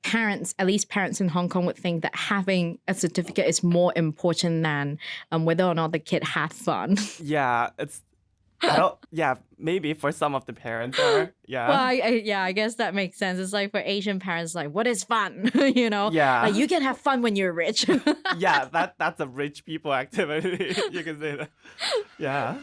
parents, at least parents in Hong Kong, would think that having a certificate is more important than whether or not the kid had fun. Yeah, maybe for some of the parents are. Yeah. Well, I guess that makes sense. It's like for Asian parents, like, what is fun? Yeah. Like you can have fun when you're rich. Yeah, that's a rich people activity. You can say that. Yeah.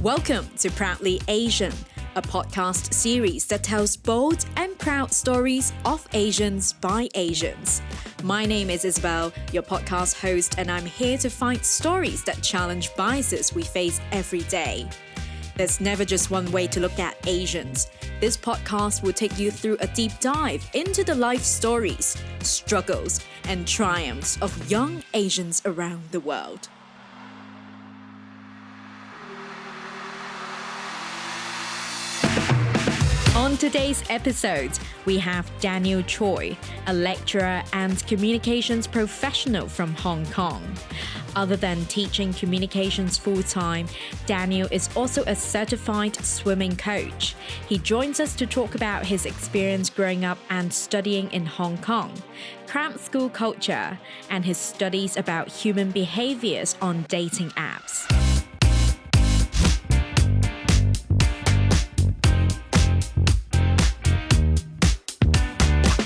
Welcome to Proudly Asian, a podcast series that tells bold and proud stories of Asians by Asians. My name is Isabel, your podcast host, and I'm here to find stories that challenge biases we face every day. There's never just one way to look at Asians. This podcast will take you through a deep dive into the life stories, struggles, and triumphs of young Asians around the world. On today's episode, we have Daniel Choy, a lecturer and communications professional from Hong Kong. Other than teaching communications full-time, Daniel is also a certified swimming coach. He joins us to talk about his experience growing up and studying in Hong Kong, Cram School culture, and his studies about human behaviors on dating apps.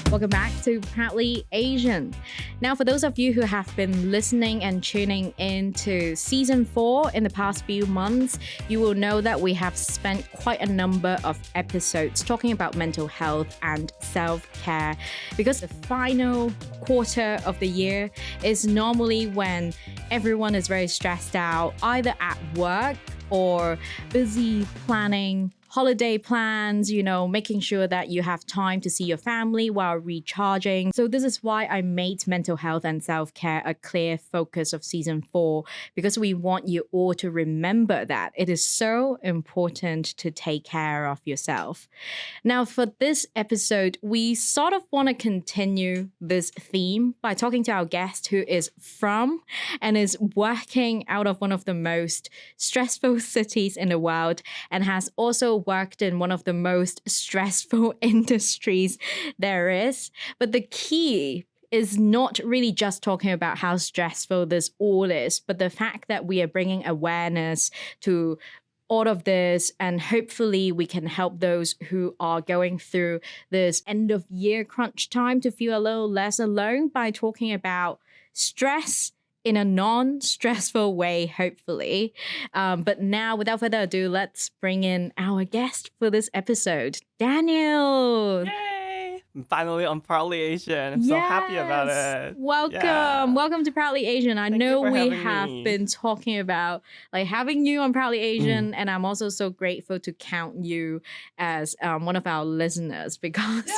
Welcome back to Proudly Asian. Now, for those of you who have been listening and tuning in to Season 4 in the past few months, you will know that we have spent quite a number of episodes talking about mental health and self-care, because the final quarter of the year is normally when everyone is very stressed out, either at work or busy planning holiday plans, making sure that you have time to see your family while recharging. So this is why I made mental health and self-care a clear focus of Season 4, because we want you all to remember that it is so important to take care of yourself. Now, for this episode, we sort of want to continue this theme by talking to our guest who is from and is working out of one of the most stressful cities in the world and has also worked in one of the most stressful industries there is. But the key is not really just talking about how stressful this all is, but the fact that we are bringing awareness to all of this, and hopefully we can help those who are going through this end of year crunch time to feel a little less alone by talking about stress in a non-stressful way, hopefully. But now, without further ado, let's bring in our guest for this episode, Daniel. Yay! I'm finally on Proudly Asian. I'm so happy about it. Welcome. Yeah. Welcome to Proudly Asian. I know we have me. been talking about having you on Proudly Asian, and I'm also so grateful to count you as one of our listeners, because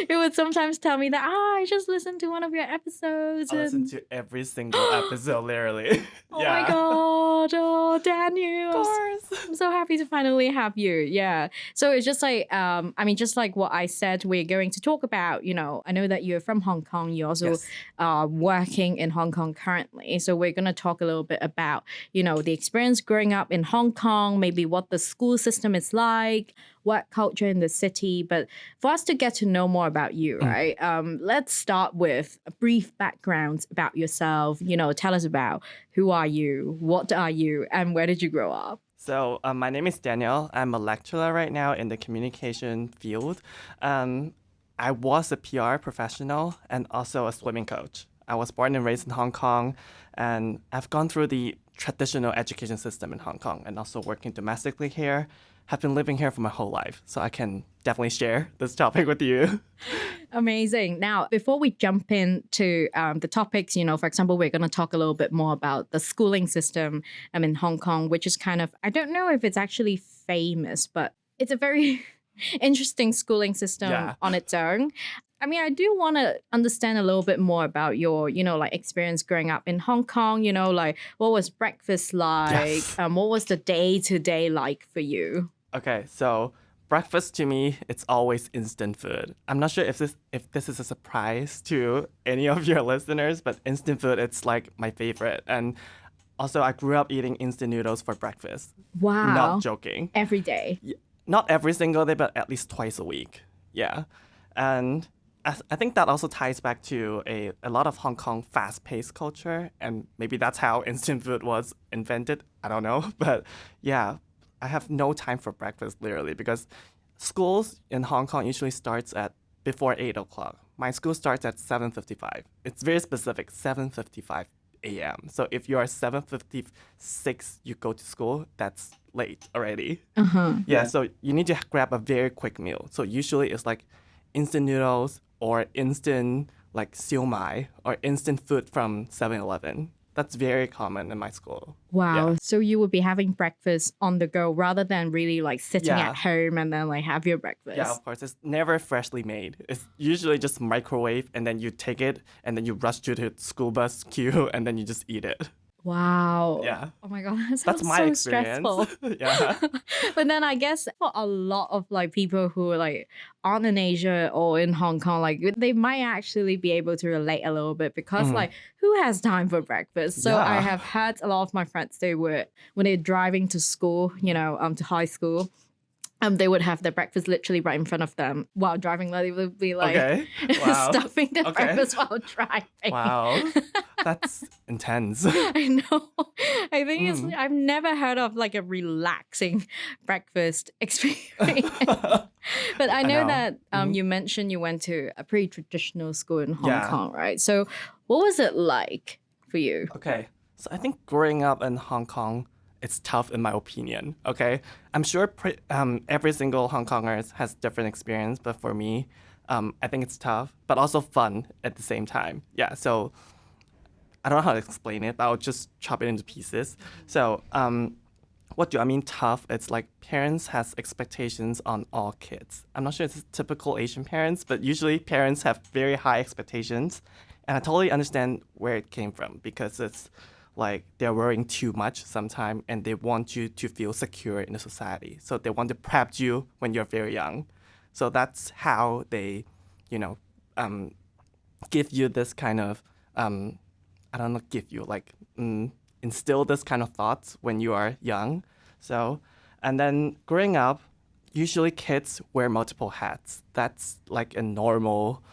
you would sometimes tell me that, I just listened to one of your episodes. I listen to every single episode, literally. Oh my God. Oh, Daniel. Of course. I'm so happy to finally have you. Yeah. So it's just just like what I said, we're going to talk about, I know that you're from Hong Kong. You also are working in Hong Kong currently. So we're going to talk a little bit about, the experience growing up in Hong Kong, maybe what the school system is like, work culture in the city. But for us to get to know more about you, right? Let's start with a brief background about yourself. Tell us about who are you, what are you, and where did you grow up? So my name is Daniel. I'm a lecturer right now in the communication field. I was a PR professional and also a swimming coach. I was born and raised in Hong Kong, and I've gone through the traditional education system in Hong Kong and also working domestically here. Have been living here for my whole life, so I can definitely share this topic with you. Amazing. Now, before we jump into the topics, for example, we're going to talk a little bit more about the schooling system in Hong Kong, which is kind of, I don't know if it's actually famous, but it's a very interesting schooling system on its own. I mean, I do want to understand a little bit more about your, experience growing up in Hong Kong, what was breakfast like? Yes. What was the day-to-day like for you? Okay, so breakfast to me, it's always instant food. I'm not sure if this is a surprise to any of your listeners, but instant food, it's like my favorite. And Also, I grew up eating instant noodles for breakfast. Wow. Not joking. Every day. Not every single day, but at least twice a week. Yeah. And I think that also ties back to a lot of Hong Kong fast-paced culture. And maybe that's how instant food was invented. I don't know. But yeah, I have no time for breakfast, literally, because schools in Hong Kong usually starts at before 8 o'clock. My school starts at 7:55. It's very specific, 7:55 a.m. So if you are 7:56, you go to school, that's late already. Yeah, so you need to grab a very quick meal. So usually it's like instant noodles or instant like siu mai or instant food from 7-Eleven. That's very common in my school. Wow. Yeah. So you would be having breakfast on the go rather than really like sitting at home and then like have your breakfast. Yeah, of course. It's never freshly made. It's usually just microwave and then you take it and then you rush to the school bus queue and then you just eat it. Wow. Yeah. Oh my God, that sounds That's my so experience. stressful. Yeah. But then I guess for a lot of like people who like aren't in Asia or in Hong Kong, like they might actually be able to relate a little bit because like who has time for breakfast? So I have heard a lot of my friends, they were when they're driving to school, to high school. They would have their breakfast literally right in front of them while driving. Like, they would be like stuffing their breakfast while driving. Wow. That's intense. I know. I think it's. I've never heard of like a relaxing breakfast experience. But I know that you mentioned you went to a pretty traditional school in Hong Kong, right? So what was it like for you? Okay. So I think growing up in Hong Kong, it's tough in my opinion, okay? I'm sure every single Hong Konger has different experience, but for me, I think it's tough, but also fun at the same time. Yeah, so I don't know how to explain it, but I'll just chop it into pieces. So what do I mean tough? It's like parents has expectations on all kids. I'm not sure it's typical Asian parents, but usually parents have very high expectations. And I totally understand where it came from because it's like they're worrying too much sometimes and they want you to feel secure in the society. So they want to prep you when you're very young. So that's how they, give you this kind of, instill this kind of thoughts when you are young. So, and then growing up, usually kids wear multiple hats. That's like a normal,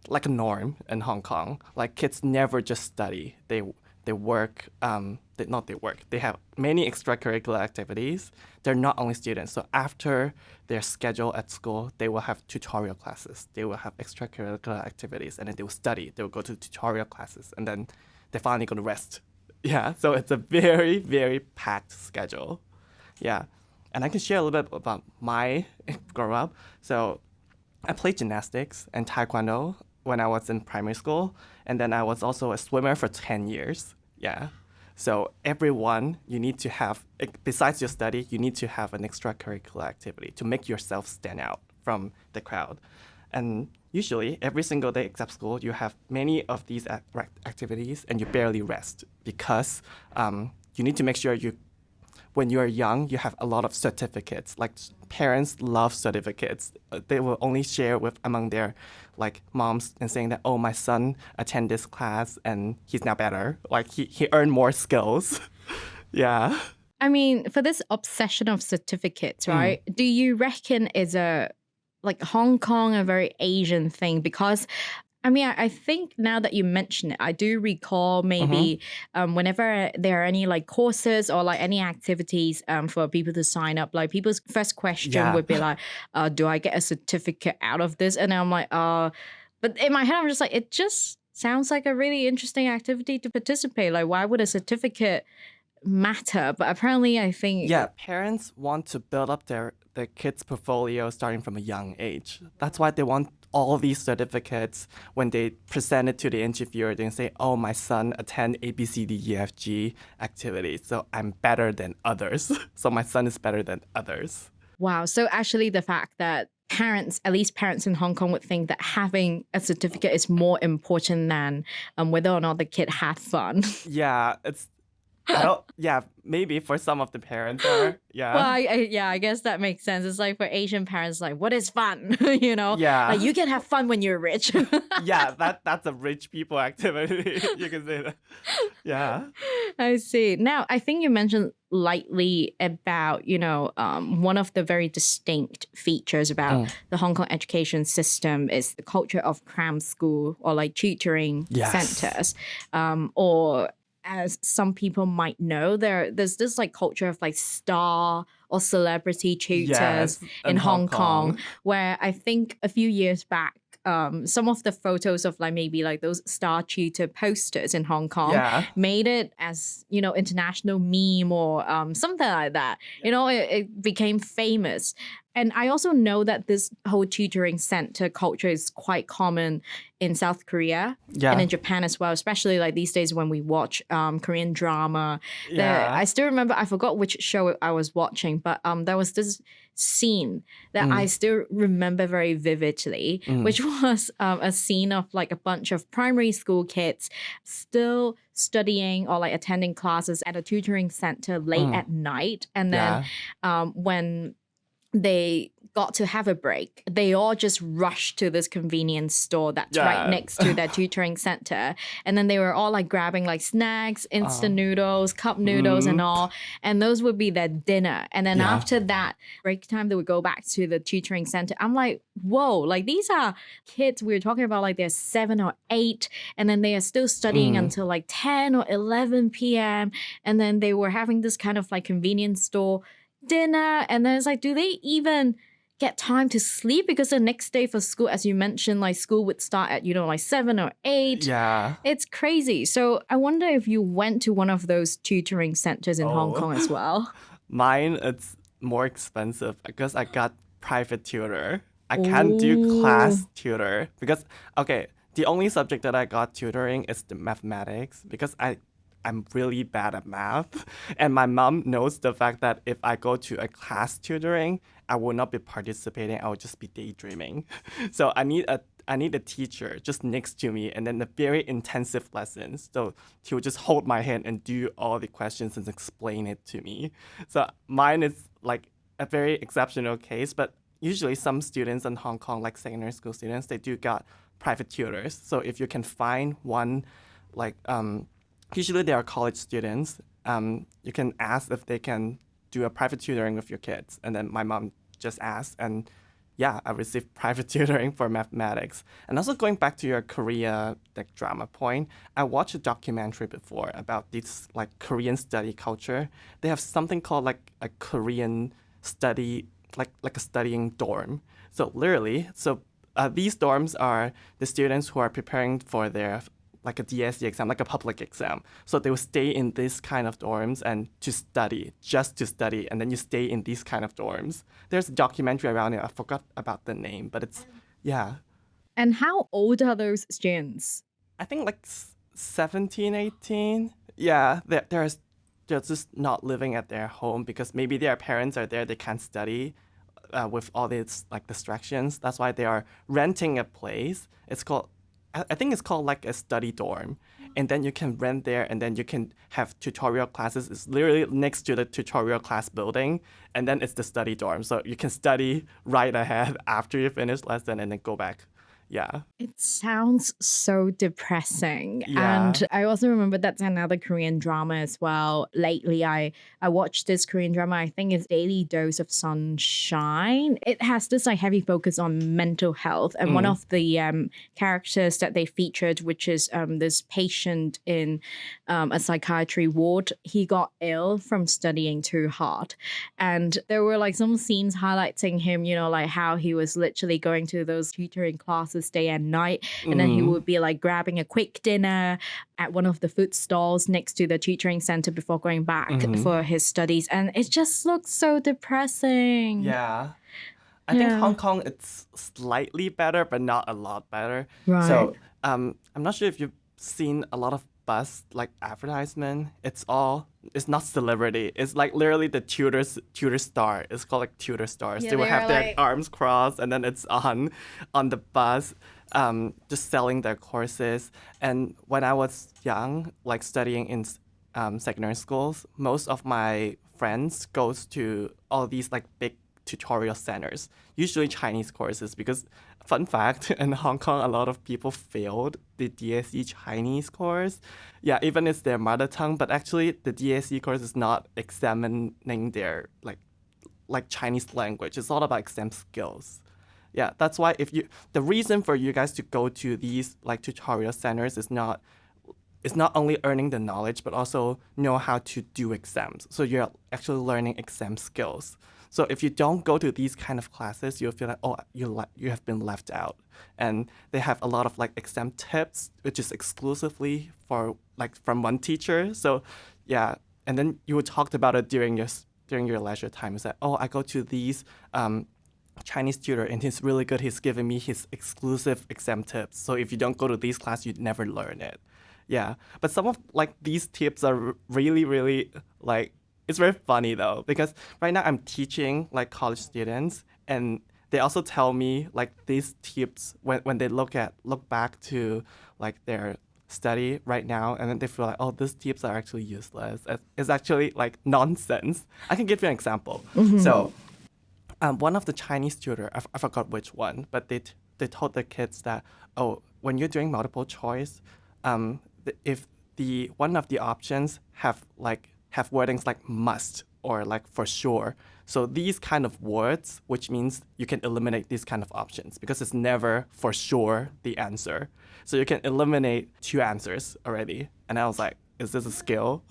like a norm in Hong Kong. Like kids never just study. They work, they have many extracurricular activities. They're not only students. So after their schedule at school, they will have tutorial classes. They will have extracurricular activities, and then they will study. They will go to tutorial classes, and then they're finally going to rest. Yeah, so it's a very, very packed schedule. Yeah, and I can share a little bit about my grow up. So I played gymnastics and taekwondo when I was in primary school. And then I was also a swimmer for 10 years. Yeah. So everyone, you need to have, besides your study, you need to have an extracurricular activity to make yourself stand out from the crowd. And usually, every single day except school, you have many of these activities and you barely rest because you need to make sure when you're young, you have a lot of certificates. Like parents love certificates. They will only share with among their like moms and saying that, oh, my son attended this class and he's now better. Like he earned more skills. Yeah. I mean, for this obsession of certificates, right? Do you reckon is like Hong Kong a very Asian thing? Because I mean, I think now that you mention it, I do recall maybe whenever there are any like courses or like any activities for people to sign up, like people's first question would be like, do I get a certificate out of this? And I'm like, but in my head, I'm just like, it just sounds like a really interesting activity to participate. Like, why would a certificate matter? But apparently, I think... Yeah, parents want to build up their kids' portfolio starting from a young age. That's why they want all these certificates when they present it to the interviewer. They say, oh, my son attend A, B, C, D, E, F, G activities, so I'm better than others. So my son is better than others. Wow. So actually the fact that parents, at least parents in Hong Kong, would think that having a certificate is more important than whether or not the kid had fun. Yeah, I don't. Yeah, maybe for some of the parents are. Well, Yeah. I guess that makes sense. It's like for Asian parents, like, what is fun? You know, like Yeah. you can have fun when you're rich. Yeah, that's a rich people activity. You can say that. Yeah. I see. Now, I think you mentioned lightly about, one of the very distinct features about Mm. the Hong Kong education system is the culture of cram school or like tutoring Yes. centers, or as some people might know, there's this like culture of like star or celebrity tutors Yes. in In Hong Hong Kong, Kong. where I think a few years back, some of the photos of like maybe like those star tutor posters in Hong Kong Yeah. made it as international meme or something like that. It became famous. And I also know that this whole tutoring center culture is quite common in South Korea and Yeah. in Japan as well, especially like these days when we watch Korean drama. I Yeah. still remember, I forgot which show I was watching, but there was this scene that I Mm. still remember very vividly, Mm. which was a scene of like a bunch of primary school kids still studying or like attending classes at a tutoring center late Mm. at night. And then Yeah. when they got to have a break, they all just rushed to this convenience store that's right Yeah. next to their tutoring center. And then they were all like grabbing like snacks, instant noodles, cup noodles, and all. And those would be their dinner. And then Yeah. after that break time, they would go back to the tutoring center. I'm like, whoa, like these are kids. We were talking about like they're 7 or 8, and then they are still studying until like 10 or 11 p.m. And then they were having this kind of like convenience store dinner, and then it's like, do they even get time to sleep? Because the next day for school, as you mentioned, like school would start at like 7 or 8. Yeah. It's crazy. So I wonder if you went to one of those tutoring centers in Hong Oh. Kong as well. Mine, it's more expensive because I got private tutor. I can't do class tutor because, okay, the only subject that I got tutoring is the mathematics because I'm really bad at math. And my mom knows the fact that if I go to a class tutoring, I will not be participating. I will just be daydreaming. So I need a teacher just next to me and then a very intensive lessons. So he would just hold my hand and do all the questions and explain it to me. So mine is like a very exceptional case, but usually some students in Hong Kong, like secondary school students, they do got private tutors. So if you can find one, like usually they are college students, you can ask if they can do a private tutoring with your kids. And then my mom just asked, and yeah, I received private tutoring for mathematics. And also going back to your Korea like drama point, I watched a documentary before about this like Korean study culture. They have something called like a Korean study, like a studying dorm. So literally, these dorms are the students who are preparing for their like a DSE exam, like a public exam. So they will stay in this kind of dorms and just to study, and then you stay in these kind of dorms. There's a documentary around it. I forgot about the name, but yeah. And how old are those students? I think like 17, 18. Yeah, they're just not living at their home because maybe their parents are there, they can't study with all these like distractions. That's why they are renting a place. I think it's called like a study dorm. And then you can rent there and then you can have tutorial classes. It's literally next to the tutorial class building. And then it's the study dorm. So you can study right ahead after you finish lesson and then go back. Yeah. It sounds so depressing. Yeah. And I also remember that's another Korean drama as well. Lately, I watched this Korean drama. I think it's Daily Dose of Sunshine. It has this like heavy focus on mental health. And one of the characters that they featured, which is this patient in a psychiatry ward, he got ill from studying too hard. And there were like some scenes highlighting him, like how he was literally going to those tutoring classes day and night, and then he would be like grabbing a quick dinner at one of the food stalls next to the tutoring center before going back for his studies, and it just looks so depressing. Yeah. I think Hong Kong it's slightly better, but not a lot better. Right. So I'm not sure if you've seen a lot of bus like advertisement. It's not celebrity. It's like literally the tutor star. It's called like tutor stars. Yeah, they will they have are their like- arms crossed and then it's on the bus, just selling their courses. And when I was young, like studying in secondary schools, most of my friends goes to all these like big tutorial centers, usually Chinese courses, because fun fact, in Hong Kong, a lot of people failed the DSE Chinese course. Yeah, even it's their mother tongue, but actually the DSE course is not examining their like Chinese language. It's all about exam skills. Yeah, that's why the reason for you guys to go to these like tutorial centers is not only earning the knowledge, but also know how to do exams. So you're actually learning exam skills. So if you don't go to these kind of classes, you'll feel like, oh, you have been left out. And they have a lot of like exam tips, which is exclusively for like from one teacher. So yeah, and then you would talk about it during your leisure time. Is that, oh, I go to these Chinese tutor and he's really good. He's giving me his exclusive exam tips. So if you don't go to these classes, you'd never learn it. Yeah, but some of like these tips are really, really like, it's very funny though, because right now I'm teaching like college students, and they also tell me like these tips when they look back to like their study right now, and then they feel like, oh, these tips are actually useless. It's actually like nonsense. I can give you an example. So one of the Chinese tutor, I forgot which one, but they told the kids that, oh, when you're doing multiple choice, if the one of the options have wordings like must or like for sure, so these kind of words, which means you can eliminate these kind of options because it's never for sure the answer. So you can eliminate two answers already. And I was like, is this a skill?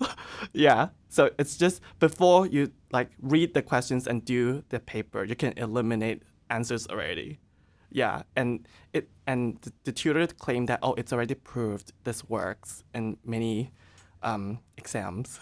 Yeah. So it's just before you like read the questions and do the paper, you can eliminate answers already. Yeah, and the tutor claimed that, oh, it's already proved this works in many exams.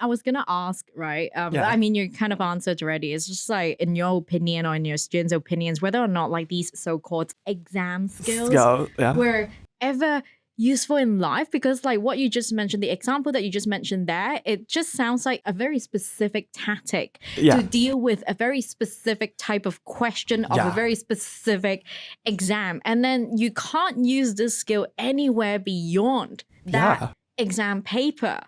I was gonna ask, right? Yeah. I mean, you kind of answered already. It's just like, in your opinion or in your students' opinions, whether or not like these so-called exam skills Yeah. were ever useful in life, because like what you just mentioned, the example that you just mentioned there, it just sounds like a very specific tactic to deal with a very specific type of question of a very specific exam. And then you can't use this skill anywhere beyond that exam paper.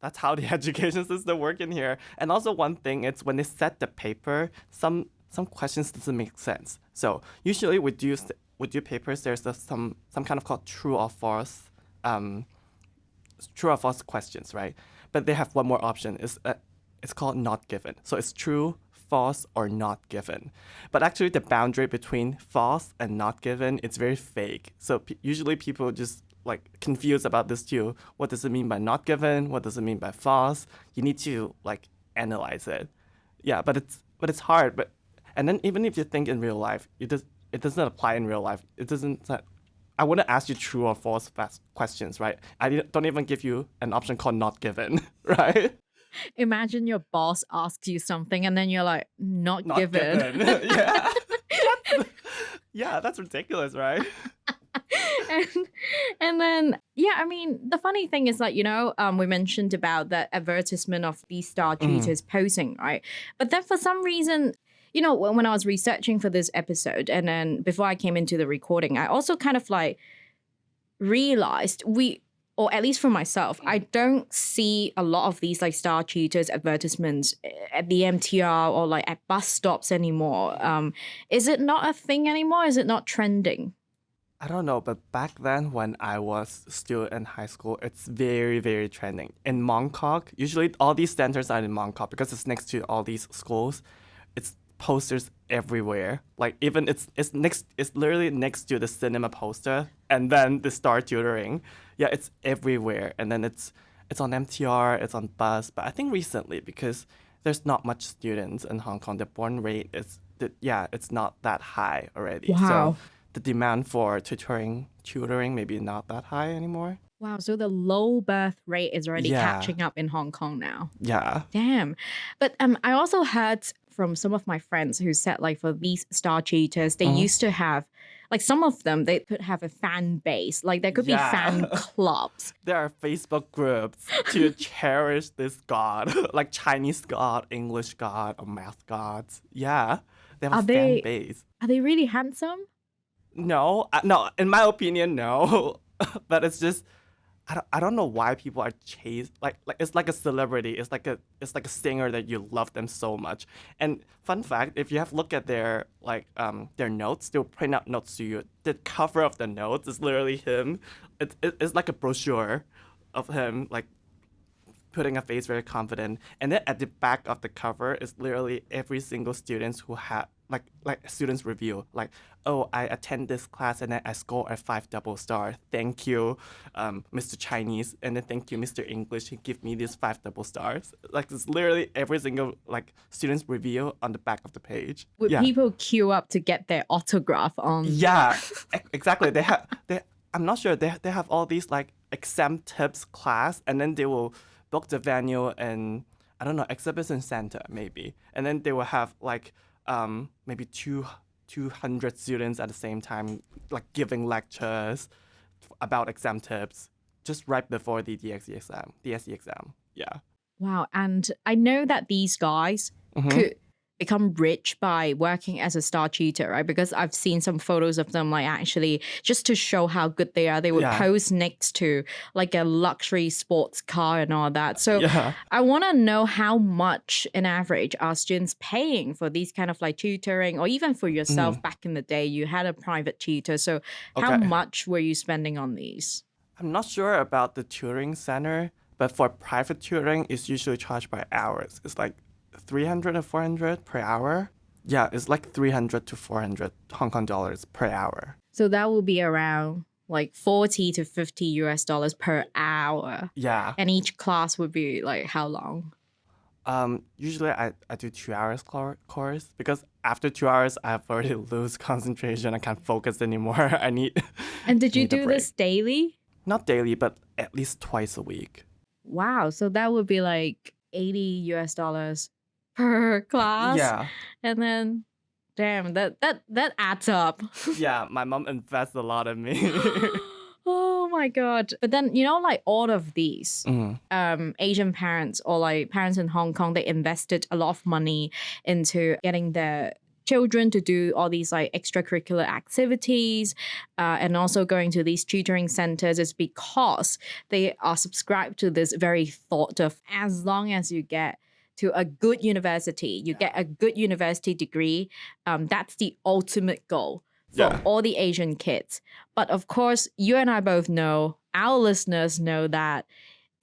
That's how the education system work in here. And also one thing, it's when they set the paper, some questions doesn't make sense. So usually with your papers, there's some kind of called true or false questions, right? But they have one more option. It's called not given. So it's true, false, or not given. But actually the boundary between false and not given, it's very vague. So usually people just like confused about this too. What does it mean by not given? What does it mean by false? You need to like analyze it. Yeah, but it's hard. And then even if you think in real life, it doesn't apply in real life. It doesn't. I wouldn't ask you true or false questions, right? I don't even give you an option called not given, right? Imagine your boss asks you something and then you're like, not given. Yeah. Yeah, that's ridiculous, right? And then, yeah, I mean, the funny thing is like, we mentioned about the advertisement of these star tutors posing, right? But then for some reason, when I was researching for this episode, and then before I came into the recording, I also kind of like realized or at least for myself, I don't see a lot of these like star tutors advertisements at the MTR or like at bus stops anymore. Is it not a thing anymore? Is it not trending? I don't know, but back then when I was still in high school, it's very, very trending. In Mongkok, usually all these centers are in Mongkok because it's next to all these schools. It's posters everywhere. Like even it's literally next to the cinema poster and then the star tutoring. Yeah, it's everywhere. And then it's on MTR, it's on bus. But I think recently, because there's not much students in Hong Kong, the born rate it's not that high already. Wow. So the demand for tutoring maybe not that high anymore. Wow, so the low birth rate is already catching up in Hong Kong now. Yeah. Damn. But I also heard from some of my friends who said like for these star tutors, they used to have, like some of them, they could have a fan base. Like there could be fan clubs. There are Facebook groups to cherish this god, like Chinese god, English god, or math gods. Yeah, they have a fan base. Are they really handsome? No, in my opinion, no. But it's just, I don't know why people are chased like it's like a celebrity. It's like a singer that you love them so much. And fun fact, if you have look at their notes, they'll print out notes to you. The cover of the notes is literally him. It's like a brochure of him like putting a face very confident. And then at the back of the cover is literally every single student who had like students review like, oh, I attend this class and then I score a 5 double star. Thank you, Mr. Chinese, and then thank you, Mr. English. He give me these 5 double stars. Like it's literally every single like student's review on the back of the page. Would people queue up to get their autograph on? Yeah, exactly. They I'm not sure they have all these like exam tips class, and then they will book the venue and I don't know, exhibition center maybe, and then they will have like maybe 200 students at the same time like giving lectures about exam tips just right before the DSE exam. Yeah. Wow. And I know that these guys could become rich by working as a star tutor, right? Because I've seen some photos of them, like actually just to show how good they are, they would pose next to like a luxury sports car and all that. So I want to know how much in average are students paying for these kind of like tutoring, or even for yourself back in the day, you had a private tutor. So how much were you spending on these? I'm not sure about the tutoring center, but for private tutoring, it's usually charged by hours. It's like 300 or 400 per hour. Yeah, it's like 300 to 400 Hong Kong dollars per hour. So that will be around like 40 to 50 US dollars per hour. Yeah. And each class would be like how long? Usually I do 2 hours course because after 2 hours I've already lose concentration. I can't focus anymore. I need. And did you need a do break. this daily? Not daily, but at least twice a week. Wow. So that would be like 80 US dollars per class. Yeah. And then damn, that adds up. Yeah, my mom invests a lot in me. Oh my God. But then, you know, like all of these Asian parents or like parents in Hong Kong, they invested a lot of money into getting their children to do all these like extracurricular activities and also going to these tutoring centers is because they are subscribed to this very thought of as long as you get to a good university, you get a good university degree, that's the ultimate goal for all the Asian kids. But of course, you and I both know, our listeners know that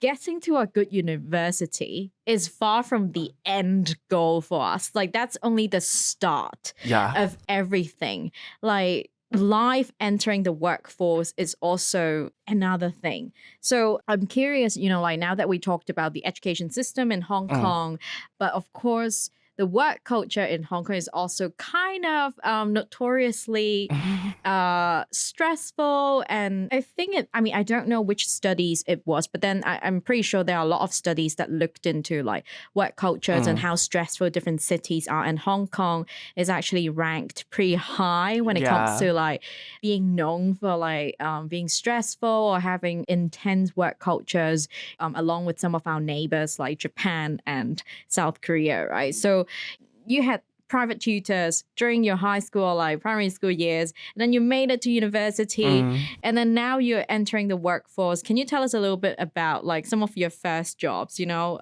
getting to a good university is far from the end goal for us. Like that's only the start of everything. Like life entering the workforce is also another thing. So I'm curious, you know, like now that we talked about the education system in Hong Kong, but of course, the work culture in Hong Kong is also kind of notoriously stressful. And I think I don't know which studies it was, but then I'm pretty sure there are a lot of studies that looked into like work cultures and how stressful different cities are. And Hong Kong is actually ranked pretty high when it comes to like being known for like being stressful or having intense work cultures along with some of our neighbors like Japan and South Korea, right? So you had private tutors during your high school or like primary school years, and then you made it to university, and then now you're entering the workforce. Can you tell us a little bit about like some of your first jobs, you know?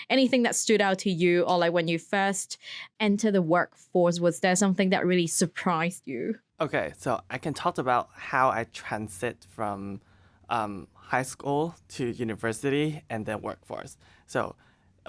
Anything that stood out to you, or like when you first entered the workforce, was there something that really surprised you? Okay, so I can talk about how I transit from high school to university and then workforce. So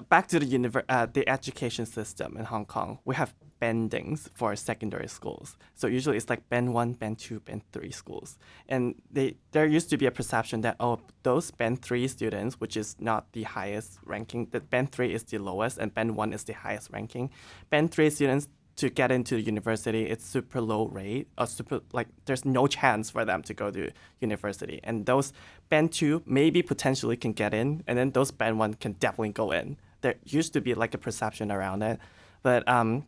back to the education system in Hong Kong, we have bandings for secondary schools. So usually it's like band 1, band 2, band 3 schools. And there used to be a perception that, oh, those band 3 students, which is not the highest ranking, that band 3 is the lowest and band 1 is the highest ranking. Band 3 students, to get into university, it's super low rate, or super like there's no chance for them to go to university. And those band 2 maybe potentially can get in, and then those band 1 can definitely go in. There used to be like a perception around it, but I'm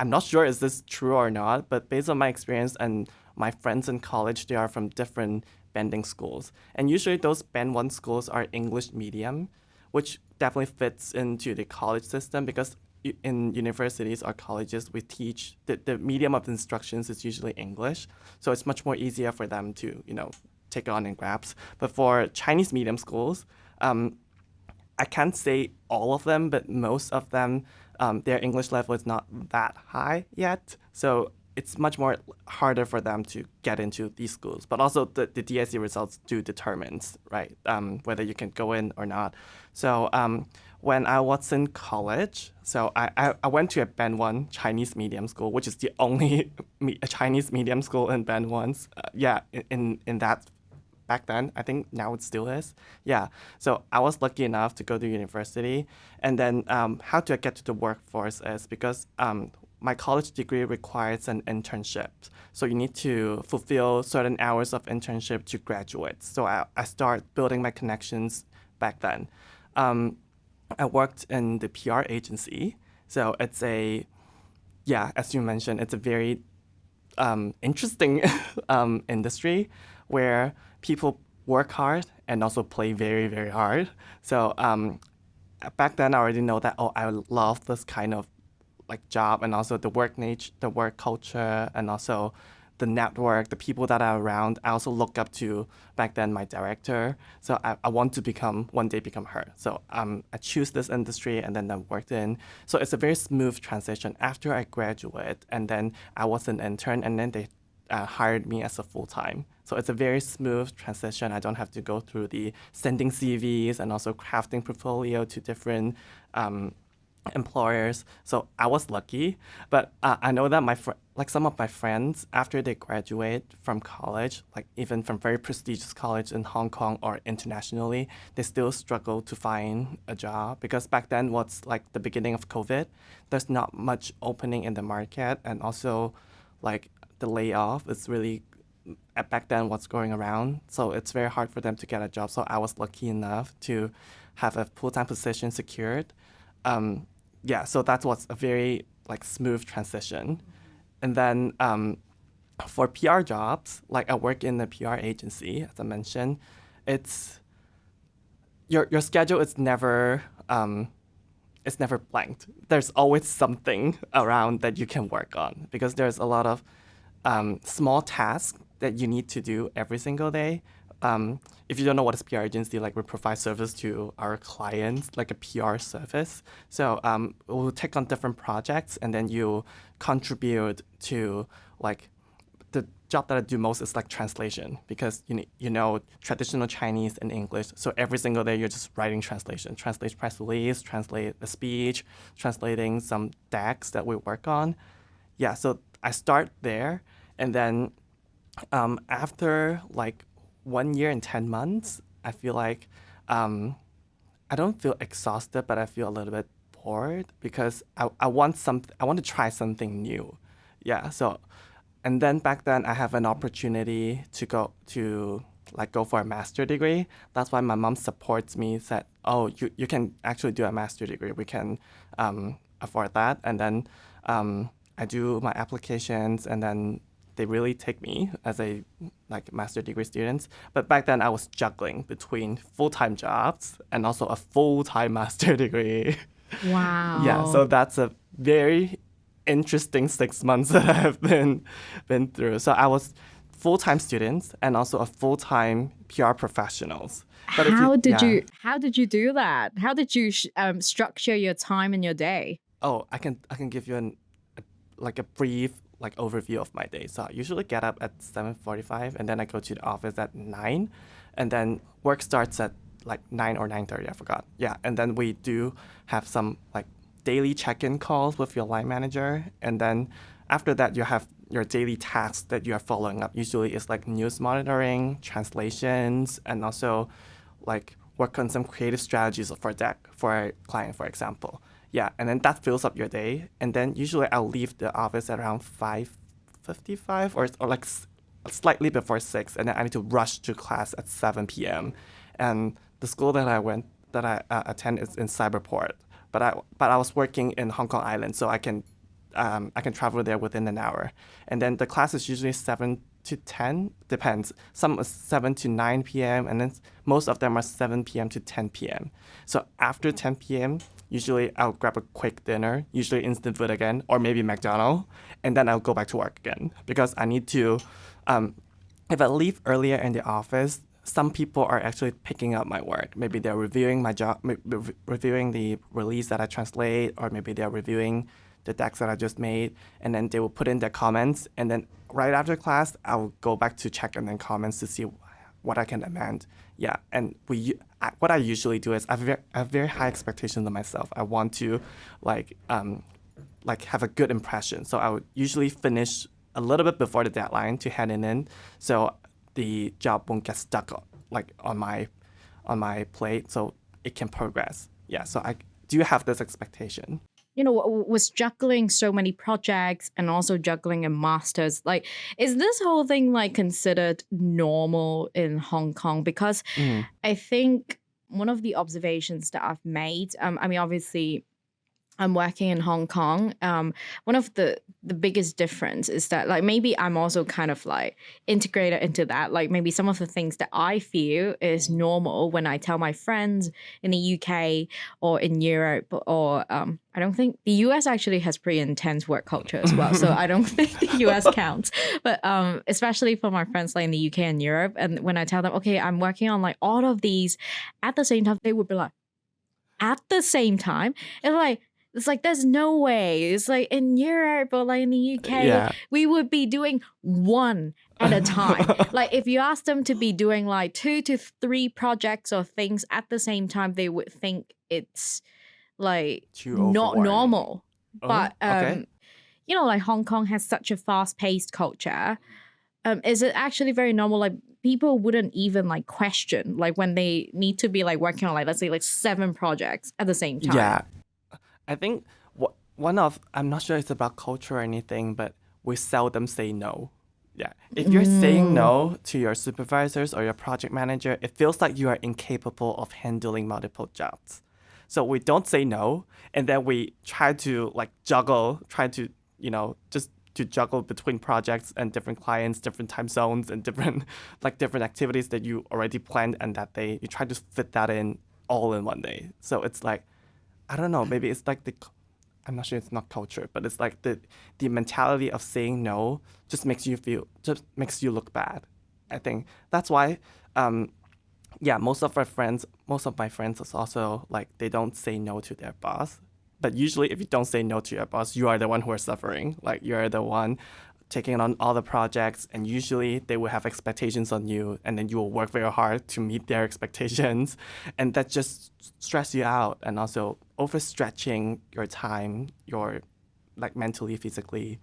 not sure is this true or not. But based on my experience and my friends in college, they are from different banding schools, and usually those band 1 schools are English medium, which definitely fits into the college system because in universities or colleges, we teach the medium of instructions is usually English. So it's much more easier for them to, you know, take on in grabs. But for Chinese medium schools, I can't say all of them, but most of them, their English level is not that high yet. So it's much more harder for them to get into these schools. But also the DSE results do determines, right, whether you can go in or not. So when I was in college, so I went to a Band 1 Chinese medium school, which is the only Chinese medium school in Band 1s. In that back then. I think now it still is. Yeah. So I was lucky enough to go to university. And then how do I get to the workforce is because my college degree requires an internship. So you need to fulfill certain hours of internship to graduate. So I start building my connections back then. I worked in the PR agency. So it's as you mentioned, it's a very interesting industry where people work hard and also play very, very hard. So back then I already know that, I love this kind of like job and also the work nature, the work culture, and also the network, the people that are around. I also look up to back then my director. So I want to one day become her. So I choose this industry and then I worked in. So it's a very smooth transition after I graduate, and then I was an intern, and then they hired me as a full-time. So it's a very smooth transition. I don't have to go through the sending CVs and also crafting portfolio to different employers. So I was lucky, but I know that some of my friends, after they graduate from college, like even from very prestigious college in Hong Kong or internationally, they still struggle to find a job because back then was like the beginning of COVID. There's not much opening in the market, and also like the layoff is really back then what's going around. So it's very hard for them to get a job. So I was lucky enough to have a full-time position secured. So that was a very like smooth transition. And then for PR jobs, like I work in a PR agency, as I mentioned, it's your schedule is never blanked. There's always something around that you can work on because there's a lot of small tasks that you need to do every single day. If you don't know what is PR agency, like we provide service to our clients, like a PR service. So we'll take on different projects, and then you contribute to like the job that I do most is like translation, because you know traditional Chinese and English. So every single day you're just writing translation, translate press release, translate a speech, translating some decks that we work on. Yeah, so I start there, and then after like 1 year and 10 months, I feel like I don't feel exhausted, but I feel a little bit bored because I want to try something new. Yeah. So, and then back then I have an opportunity to go for a master degree. That's why my mom supports me. Said, "Oh, you can actually do a master degree. We can afford that." And then I do my applications, and then they really take me as a master degree student. But back then I was juggling between full-time jobs and also a full-time master degree. Wow. Yeah, so that's a very interesting 6 months that I have been through. So I was full-time students and also a full-time PR professionals. But how did you do that? How did you structure your time in your day? Oh, I can give you a brief overview of my day. So I usually get up at 7:45, and then I go to the office at 9, and then work starts at 9 or 9:30, I forgot. Yeah, and then we do have some daily check-in calls with your line manager, and then after that you have your daily tasks that you are following up. Usually it's news monitoring, translations, and also work on some creative strategies for a client, for example. Yeah, and then that fills up your day. And then usually I'll leave the office at around 5:55 or slightly before 6, and then I need to rush to class at 7 p.m. And the school that I attend is in Cyberport, but I was working in Hong Kong Island, so I can travel there within an hour. And then the class is usually 7 to 10, depends. Some is 7 to 9 p.m. and then most of them are 7 p.m. to 10 p.m. So after 10 p.m., usually I'll grab a quick dinner, usually instant food again, or maybe McDonald's, and then I'll go back to work again because I need to if I leave earlier in the office, some people are actually picking up my work. Maybe they're reviewing my job, reviewing the release that I translate, or maybe they're reviewing the decks that I just made, and then they will put in their comments. And then right after class, I'll go back to check on their comments to see what I can amend. Yeah, and what I usually do is I have very high expectations of myself. I want to have a good impression. So I would usually finish a little bit before the deadline to hand it in, so the job won't get stuck on my plate, so it can progress. Yeah, so I do have this expectation. Was juggling so many projects and also juggling a master's, like, is this whole thing like considered normal in Hong Kong? Because I think one of the observations that I've made, obviously I'm working in Hong Kong. One of the biggest difference is that, like, maybe I'm also kind of like integrated into that. Like, maybe some of the things that I feel is normal when I tell my friends in the UK or in Europe, or I don't think the US actually has pretty intense work culture as well. So I don't think the US counts. But especially for my friends like in the UK and Europe, and when I tell them, okay, I'm working on like all of these at the same time, they would be like, at the same time? It's like, there's no way. It's like in Europe or like in the UK, we would be doing one at a time. Like, if you ask them to be doing like 2 to 3 projects or things at the same time, they would think it's like not normal. But, okay. Like Hong Kong has such a fast-paced culture. Is it actually very normal? Like, people wouldn't even like question like when they need to be like working on like, let's say, like 7 projects at the same time. Yeah. I think I'm not sure it's about culture or anything, but we seldom say no. Yeah. If you're saying no to your supervisors or your project manager, it feels like you are incapable of handling multiple jobs. So we don't say no, and then we try to like juggle, just to juggle between projects and different clients, different time zones, and different activities that you already planned and that day. You try to fit that in all in one day. So it's like, I don't know, maybe it's like I'm not sure, it's not culture, but it's like the mentality of saying no just makes you look bad. I think that's why, most of my friends is also like, they don't say no to their boss. But usually if you don't say no to your boss, you are the one who are suffering. Like, you're the one taking on all the projects, and usually they will have expectations on you, and then you will work very hard to meet their expectations, and that just stress you out, and also overstretching your time, your like mentally, physically,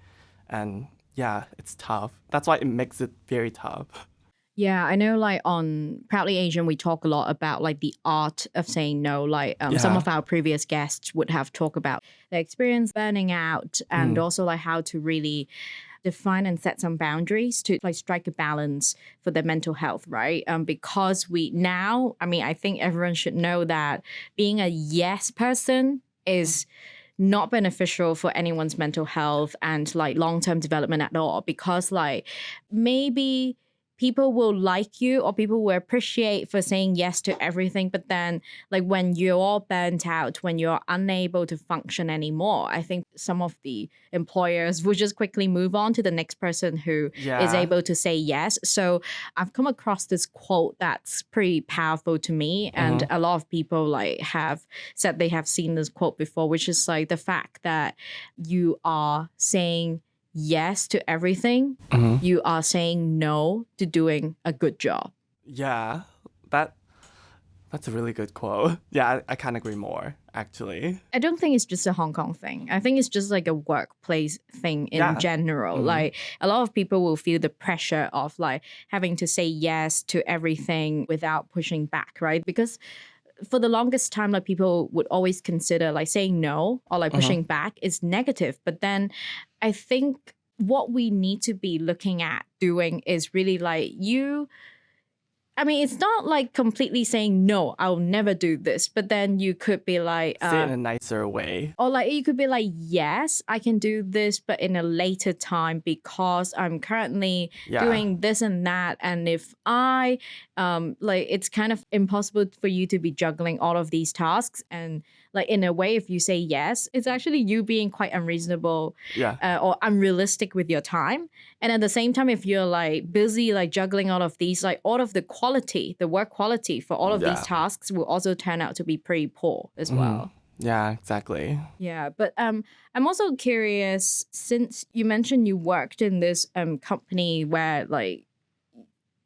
and yeah, it's tough. That's why it makes it very tough. Yeah, I know, like on Proudly Asian, we talk a lot about like the art of saying no. Like some of our previous guests would have talked about their experience burning out, and also like how to really define and set some boundaries to like strike a balance for their mental health, right? Because I think everyone should know that being a yes person is not beneficial for anyone's mental health and like long-term development at all, because like maybe people will like you or people will appreciate for saying yes to everything. But then like when you're burnt out, when you're unable to function anymore, I think some of the employers will just quickly move on to the next person who is able to say yes. So I've come across this quote that's pretty powerful to me. And a lot of people like have said they have seen this quote before, which is like the fact that you are saying yes to everything, you are saying no to doing a good job. Yeah, that's a really good quote. Yeah, I can't agree more, actually. I don't think it's just a Hong Kong thing. I think it's just like a workplace thing in general. Like a lot of people will feel the pressure of like having to say yes to everything without pushing back, right? Because for the longest time, like people would always consider like saying no or like pushing back is negative. But then I think what we need to be looking at doing is really like it's not like completely saying no, I'll never do this. But then you could be like say it in a nicer way. Or like you could be like, yes, I can do this, but in a later time because I'm currently doing this and that. And if it's kind of impossible for you to be juggling all of these tasks. And like in a way, if you say yes, it's actually you being quite unreasonable Yeah. or unrealistic with your time. And at the same time, if you're like busy, like juggling all of these, like all of the quality, the work quality for all of these Yeah. tasks will also turn out to be pretty poor as Mhm. well. Yeah, exactly. Yeah, but I'm also curious, since you mentioned you worked in this company where like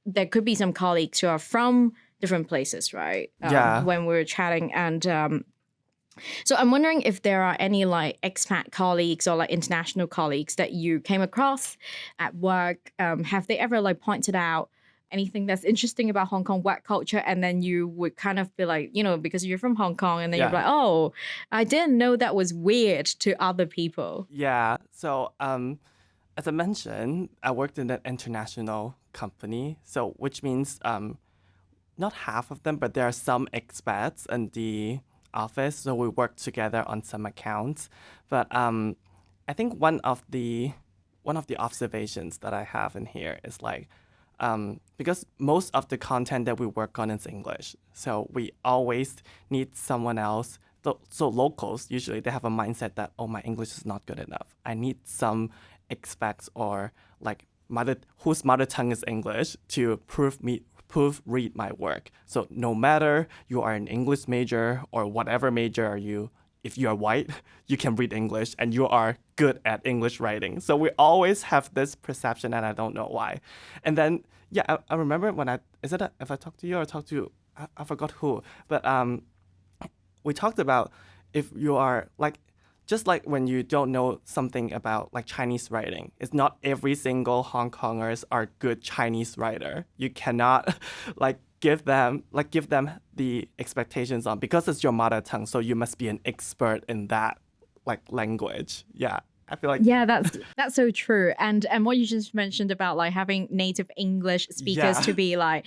there could be some colleagues who are from different places, right? Yeah. When we were chatting, and so I'm wondering if there are any like expat colleagues or like international colleagues that you came across at work. Have they ever like pointed out anything that's interesting about Hong Kong work culture? And then you would kind of be like, you know, because you're from Hong Kong, and then you're Yeah. like, oh, I didn't know that was weird to other people. Yeah. So, as I mentioned, I worked in an international company. So, which means not half of them, but there are some expats in the office. So we work together on some accounts. But I think one of the observations that I have in here is like, because most of the content that we work on is English, so we always need someone else. So locals usually they have a mindset that, oh, my English is not good enough. I need some expats or like whose mother tongue is English to proofread my work. So no matter you are an English major or whatever major are you, if you are white, you can read English and you are good at English writing. So we always have this perception, and I don't know why. And then yeah, I remember when if I talked to you or talked to I forgot who, but we talked about if you are like just like when you don't know something about like Chinese writing, it's not every single Hong Kongers are good Chinese writer. You cannot like give them the expectations on because it's your mother tongue, so you must be an expert in that like language. Yeah. I feel like Yeah, that's so true. And what you just mentioned about like having native English speakers Yeah. to be like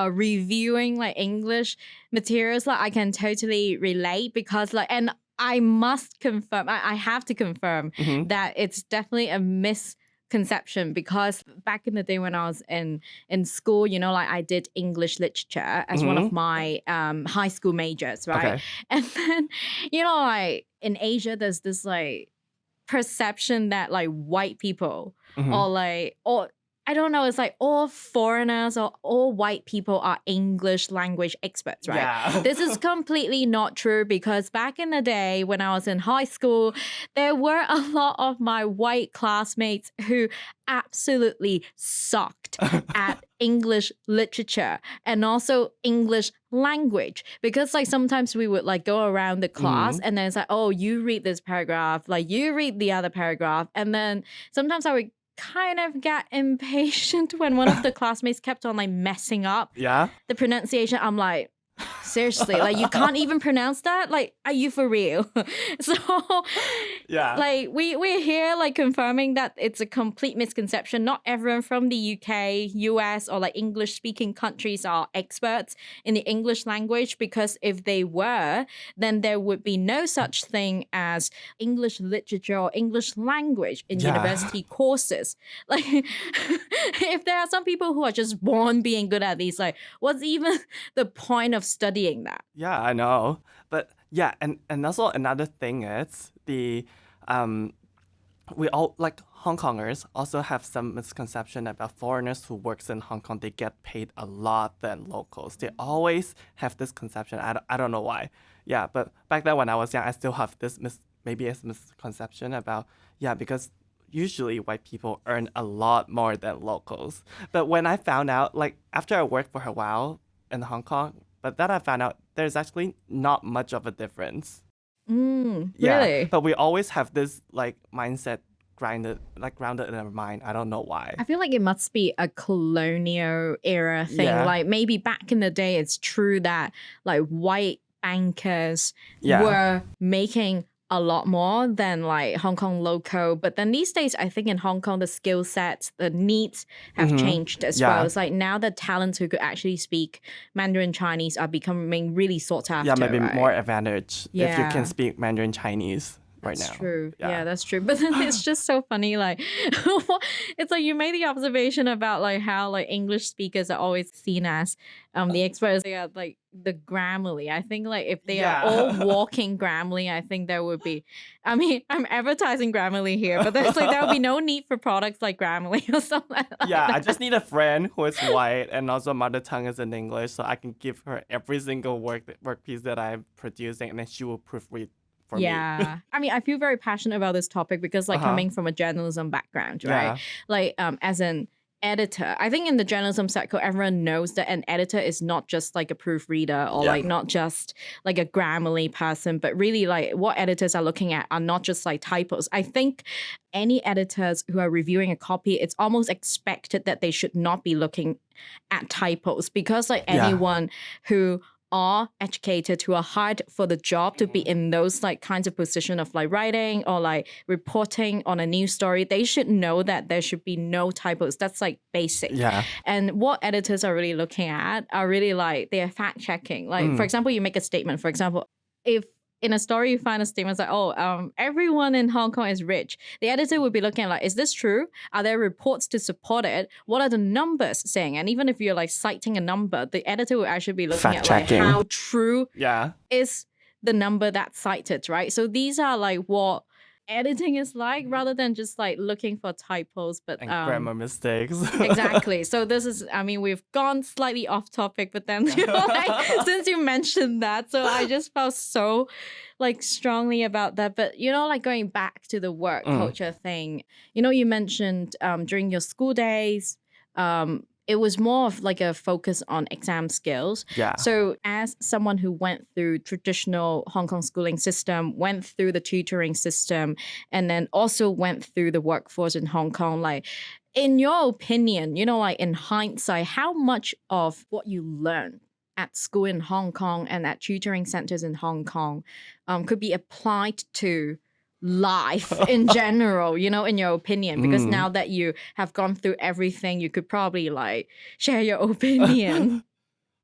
reviewing like English materials, like I can totally relate, because like, and I must confirm, I have to confirm Mhm. that it's definitely a misconception, because back in the day when I was in school, you know, like I did English literature as one of my high school majors, right? Okay. And then, you know, like in Asia, there's this like perception that like white people or like, or I don't know, it's like all foreigners or all white people are English language experts, right? Yeah. This is completely not true, because back in the day when I was in high school, there were a lot of my white classmates who absolutely sucked at English literature and also English language, because like sometimes we would like go around the class and then it's like, oh, you read this paragraph, like you read the other paragraph, and then sometimes I would kind of get impatient when one of the classmates kept on like messing up Yeah. the pronunciation. I'm like, seriously, like you can't even pronounce that? Like, are you for real? So Yeah. like we're here like confirming that it's a complete misconception. Not everyone from the UK, US, or like English speaking countries are experts in the English language, because if they were, then there would be no such thing as English literature or English language in Yeah. university courses. Like if there are some people who are just born being good at these, like what's even the point of studying that? Yeah, I know. But yeah, and also another thing is we all like Hong Kongers also have some misconception about foreigners who works in Hong Kong. They get paid a lot than locals. They always have this conception. I don't know why. Yeah, but back then when I was young, I still have this misconception about, yeah, because usually white people earn a lot more than locals. But when I found out, like after I worked for a while in Hong Kong, but then I found out there's actually not much of a difference. Yeah, Really? but we always have this like mindset grounded in our mind. I don't know why. I feel like it must be a colonial era thing. Yeah. Like maybe back in the day, it's true that like white bankers Yeah. were making a lot more than like Hong Kong local. But then these days, I think in Hong Kong, the skill sets, the needs have changed as Yeah. well. It's like now the talents who could actually speak Mandarin Chinese are becoming really sought after. Yeah, maybe right? more advantage if you Yeah. can speak Mandarin Chinese. right now. That's true. Yeah, that's true. But then it's just so funny. Like, it's like you made the observation about like how like English speakers are always seen as the experts. They are like the Grammarly. I think like if they are all walking Grammarly, I think there would be. I mean, I'm advertising Grammarly here, but there's like there will be no need for products like Grammarly or something like that. I just need a friend who is white and also mother tongue is in English, so I can give her every single work piece that I'm producing, and then she will proofread for me. Yeah. I mean, I feel very passionate about this topic because like coming from a journalism background, right? Like as an editor, I think in the journalism sector, everyone knows that an editor is not just like a proofreader or like not just like a Grammarly person, but really like what editors are looking at are not just like typos. I think any editors who are reviewing a copy, it's almost expected that they should not be looking at typos because like anyone who are educated, who are hired for the job to be in those like kinds of position of like writing or like reporting on a news story, they should know that there should be no typos. That's like basic. And what editors are really looking at are really like they're fact checking. Like for example, you make a statement. For example, if in a story you find a statement like, everyone in Hong Kong is rich, the editor would be looking at like, is this true? Are there reports to support it? What are the numbers saying? And even if you're like citing a number, the editor will actually be looking at like how true is the number that's cited, right? So these are like what editing is like rather than just like looking for typos but grammar mistakes. Exactly. So this is, I mean, we've gone slightly off topic, but then you know, like, since you mentioned that, so I just felt so like strongly about that. But you know, like going back to the work culture thing, you know, you mentioned during your school days it was more of like a focus on exam skills. So as someone who went through traditional Hong Kong schooling system, went through the tutoring system, and then also went through the workforce in Hong Kong, like in your opinion, you know, like in hindsight, how much of what you learned at school in Hong Kong and at tutoring centers in Hong Kong could be applied to life in general, you know, in your opinion? Because now that you have gone through everything, you could probably like share your opinion.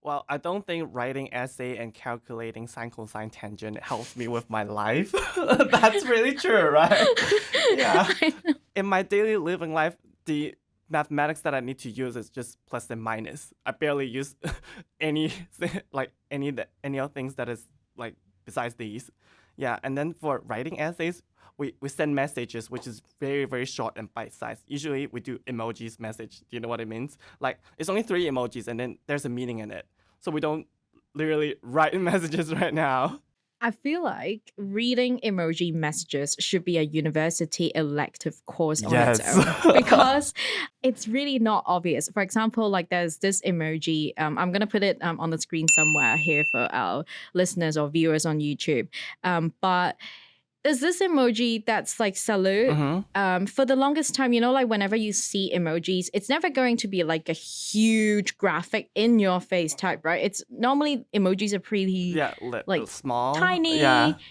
Well, I don't think writing essay and calculating sine, cosine, tangent helps me with my life. That's really true, right? In my daily living life, the mathematics that I need to use is just plus and minus. I barely use any of things that is like besides these. And then for writing essays, we send messages, which is very, very short and bite-sized. Usually we do emojis message. Do you know what it means? Like, it's only 3 emojis and then there's a meaning in it. So we don't literally write messages right now. I feel like reading emoji messages should be a university elective course on its own because it's really not obvious. For example, like there's this emoji. I'm going to put it on the screen somewhere here for our listeners or viewers on YouTube. But there's this emoji that's like salute. For the longest time, you know, like whenever you see emojis, it's never going to be like a huge graphic in your face type, right? It's normally emojis are pretty like small, tiny,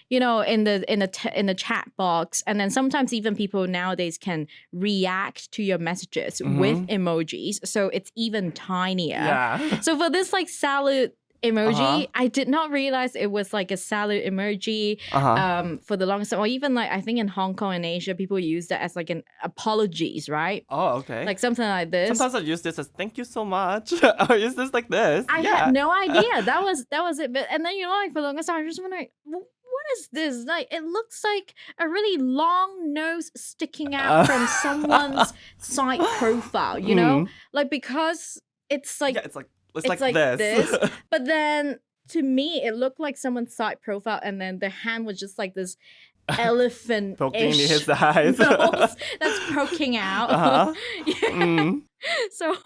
you know, in the chat box, and then sometimes even people nowadays can react to your messages with emojis, so it's even tinier. So for this like salute emoji, I did not realize it was like a salute emoji for the longest time. Or even like I think in Hong Kong and Asia, people use that as like an apologies, right? Oh, okay. Like something like this. Sometimes I use this as thank you so much. Or use this like this. I had no idea. That was it. But and then you know, like for the longest time, I was just wondering, what is this? Like it looks like a really long nose sticking out from someone's side profile, you know? Like because it's like it's like this. But then to me, it looked like someone's side profile, and then the hand was just like this elephant poking his eyes nose that's poking out. So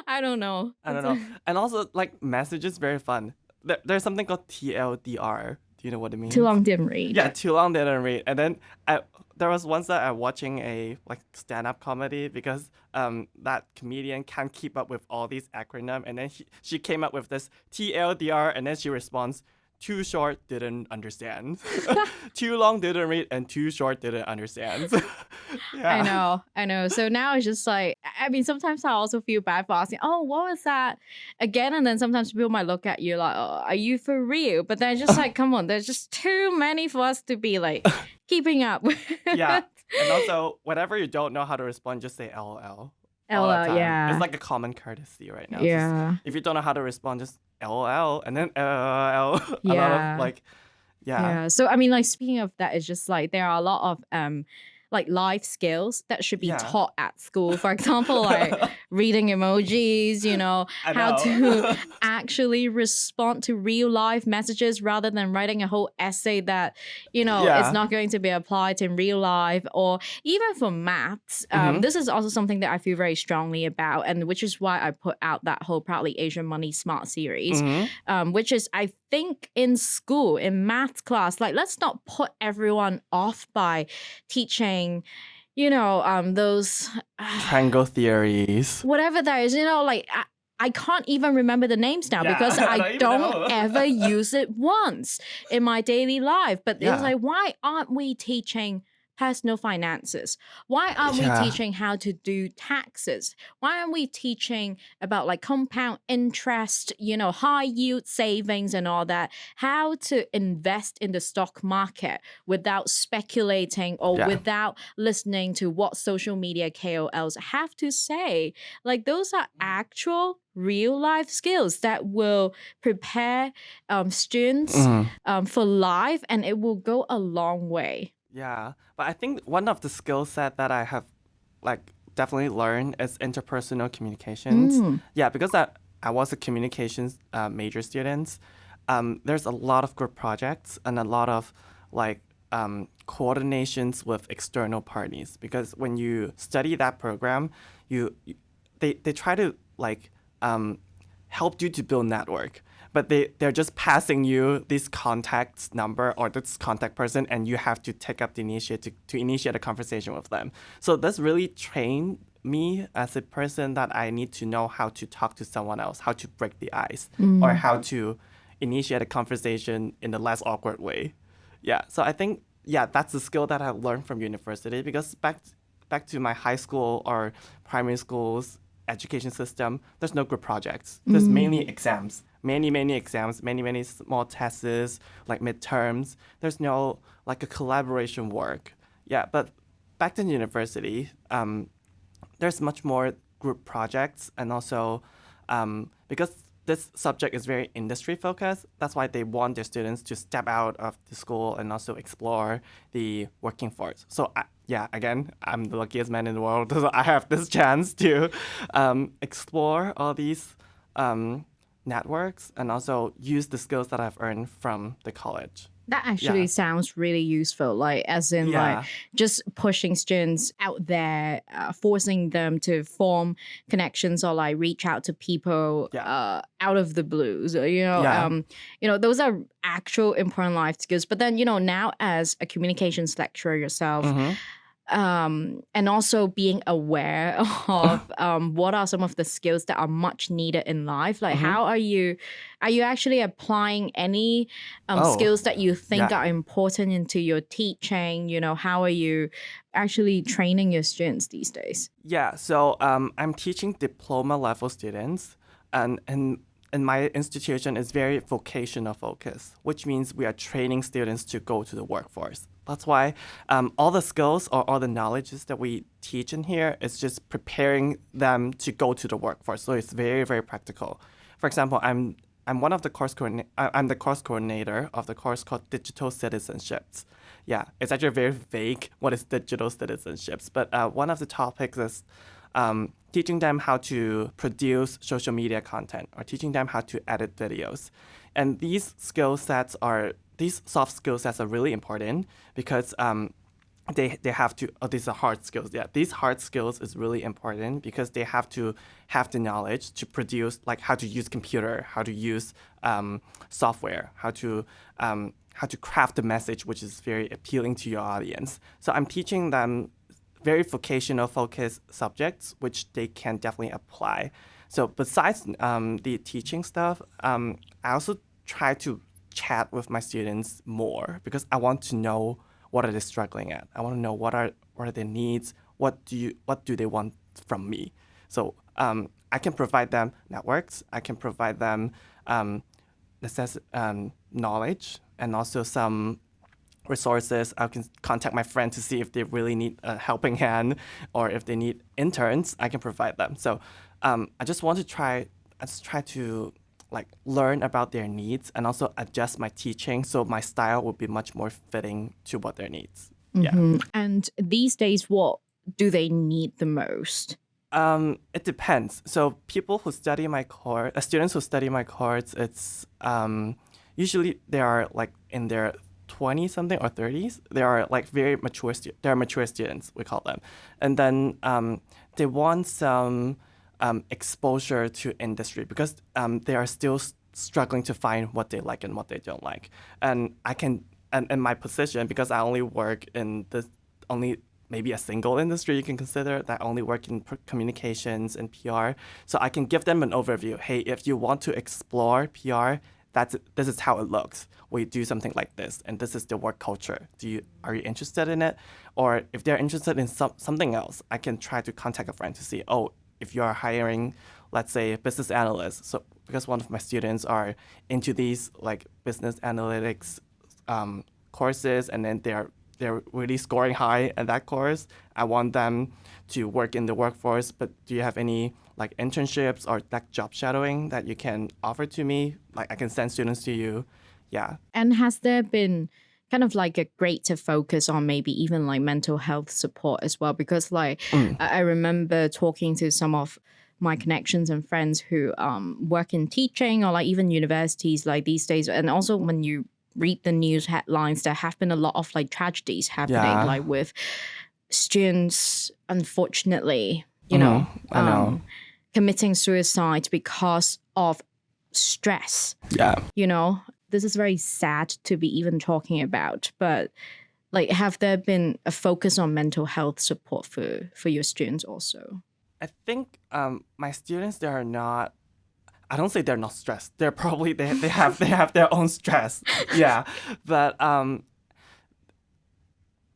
I don't know. And also, like, message is very fun. There's something called TLDR. Do you know what it means? Too long didn't read. Yeah, too long didn't read. And then there was once that I watching a like stand-up comedy because that comedian can't keep up with all these acronyms, and then she came up with this TLDR, and then she responds, too short, didn't understand. Too long, didn't read, and too short, didn't understand. I know. So now it's just like, I mean, sometimes I also feel bad for asking, oh, what was that again? And then sometimes people might look at you like, oh, are you for real? But then just like, come on, there's just too many for us to be like keeping up. Yeah. And also, whenever you don't know how to respond, just say LOL all the LOL, time. yeah. It's like a common courtesy right now. Yeah. Just, if you don't know how to respond, just LOL and then LOL. A lot Yeah. of like, Yeah. So I mean, like speaking of that, it's just like there are a lot of like life skills that should be Yeah. taught at school. For example, like reading emojis, you know, I how know. to actually respond to real life messages rather than writing a whole essay that, you know, Yeah. it's not going to be applied in real life. Or even for maths, this is also something that I feel very strongly about, and which is why I put out that whole Proudly Asian Money Smart series, which is, I think, in school, in maths class, like let's not put everyone off by teaching, you know, those Triangle theories. whatever that is, you know, like I can't even remember the names now because I don't ever use it once in my daily life. But it's like, why aren't we teaching personal finances? Why aren't we teaching how to do taxes? Why aren't we teaching about like compound interest, you know, high yield savings and all that? How to invest in the stock market without speculating or without listening to what social media KOLs have to say. Like those are actual real life skills that will prepare students for life, and it will go a long way. Yeah, but I think one of the skill set that I have like definitely learned is interpersonal communications. Yeah, because I was a communications major student. There's a lot of group projects and a lot of like coordinations with external parties, because when you study that program, they try to like help you to build network. But they're just passing you this contact number or this contact person, and you have to take up the initiative to initiate a conversation with them. So that's really trained me as a person that I need to know how to talk to someone else, how to break the ice, or how to initiate a conversation in a less awkward way. Yeah, so I think, that's the skill that I learned from university, because back to my high school or primary school's education system, there's no group projects. There's mainly exams. Many exams, many small tests, like midterms. There's no like a collaboration work. Yeah, but back in university, there's much more group projects, and also because this subject is very industry focused, that's why they want their students to step out of the school and also explore the working force. So again, I'm the luckiest man in the world. So I have this chance to explore all these networks and also use the skills that I've earned from the college. That actually sounds really useful, like as in like just pushing students out there, forcing them to form connections or like reach out to people out of the blues. You know, those are actual important life skills. But then, you know, now as a communications lecturer yourself, and also being aware of what are some of the skills that are much needed in life. Like how are you actually applying any skills that you think are important into your teaching? You know, how are you actually training your students these days? Yeah, so I'm teaching diploma level students, and in my institution is very vocational focused, which means we are training students to go to the workforce. That's why all the skills or all the knowledges that we teach in here is just preparing them to go to the workforce. So it's very, very practical. For example, I'm one of the I'm the course coordinator of the course called Digital Citizenships. Yeah, it's actually very vague what is digital citizenships, but one of the topics is teaching them how to produce social media content, or teaching them how to edit videos. And these soft skill sets are really important, because they have to, these are hard skills. Yeah, these hard skills is really important because they have to have the knowledge to produce, like how to use computer, how to use software, how to craft the message which is very appealing to your audience. So I'm teaching them very vocational focused subjects which they can definitely apply. So besides the teaching stuff, I also try to chat with my students more, because I want to know what are they struggling at. I want to know what are their needs, what do they want from me. So I can provide them networks, I can provide them knowledge, and also some resources. I can contact my friend to see if they really need a helping hand or if they need interns, I can provide them. So I just try to like learn about their needs and also adjust my teaching so my style will be much more fitting to what their needs. Yeah. And these days, what do they need the most? It depends. So people who study my course, students who study my course, it's usually they are like in their 20 something or 30s. They are like very mature. They're mature students, we call them, and then they want some exposure to industry because they are still struggling to find what they like and what they don't like. And I can, and in my position, because I only work in this only maybe a single industry you can consider that I only work in communications and PR. So I can give them an overview. Hey, if you want to explore PR, this is how it looks. We do something like this, and this is the work culture. Are you interested in it? Or if they're interested in something else, I can try to contact a friend to see, if you are hiring, let's say, business analysts. So because one of my students are into these like business analytics courses, and then they're really scoring high at that course. I want them to work in the workforce, but do you have any like internships or like job shadowing that you can offer to me? Like I can send students to you. Yeah. And has there been kind of like a greater focus on maybe even like mental health support as well? Because like I remember talking to some of my connections and friends who work in teaching or like even universities like these days. And also when you read the news headlines, there have been a lot of like tragedies happening, like with students, unfortunately, I know. Committing suicide because of stress. Yeah. This is very sad to be even talking about, but like, have there been a focus on mental health support for your students also? I think my students, they are not, I don't say they're not stressed. They're probably they have their own stress. Yeah. But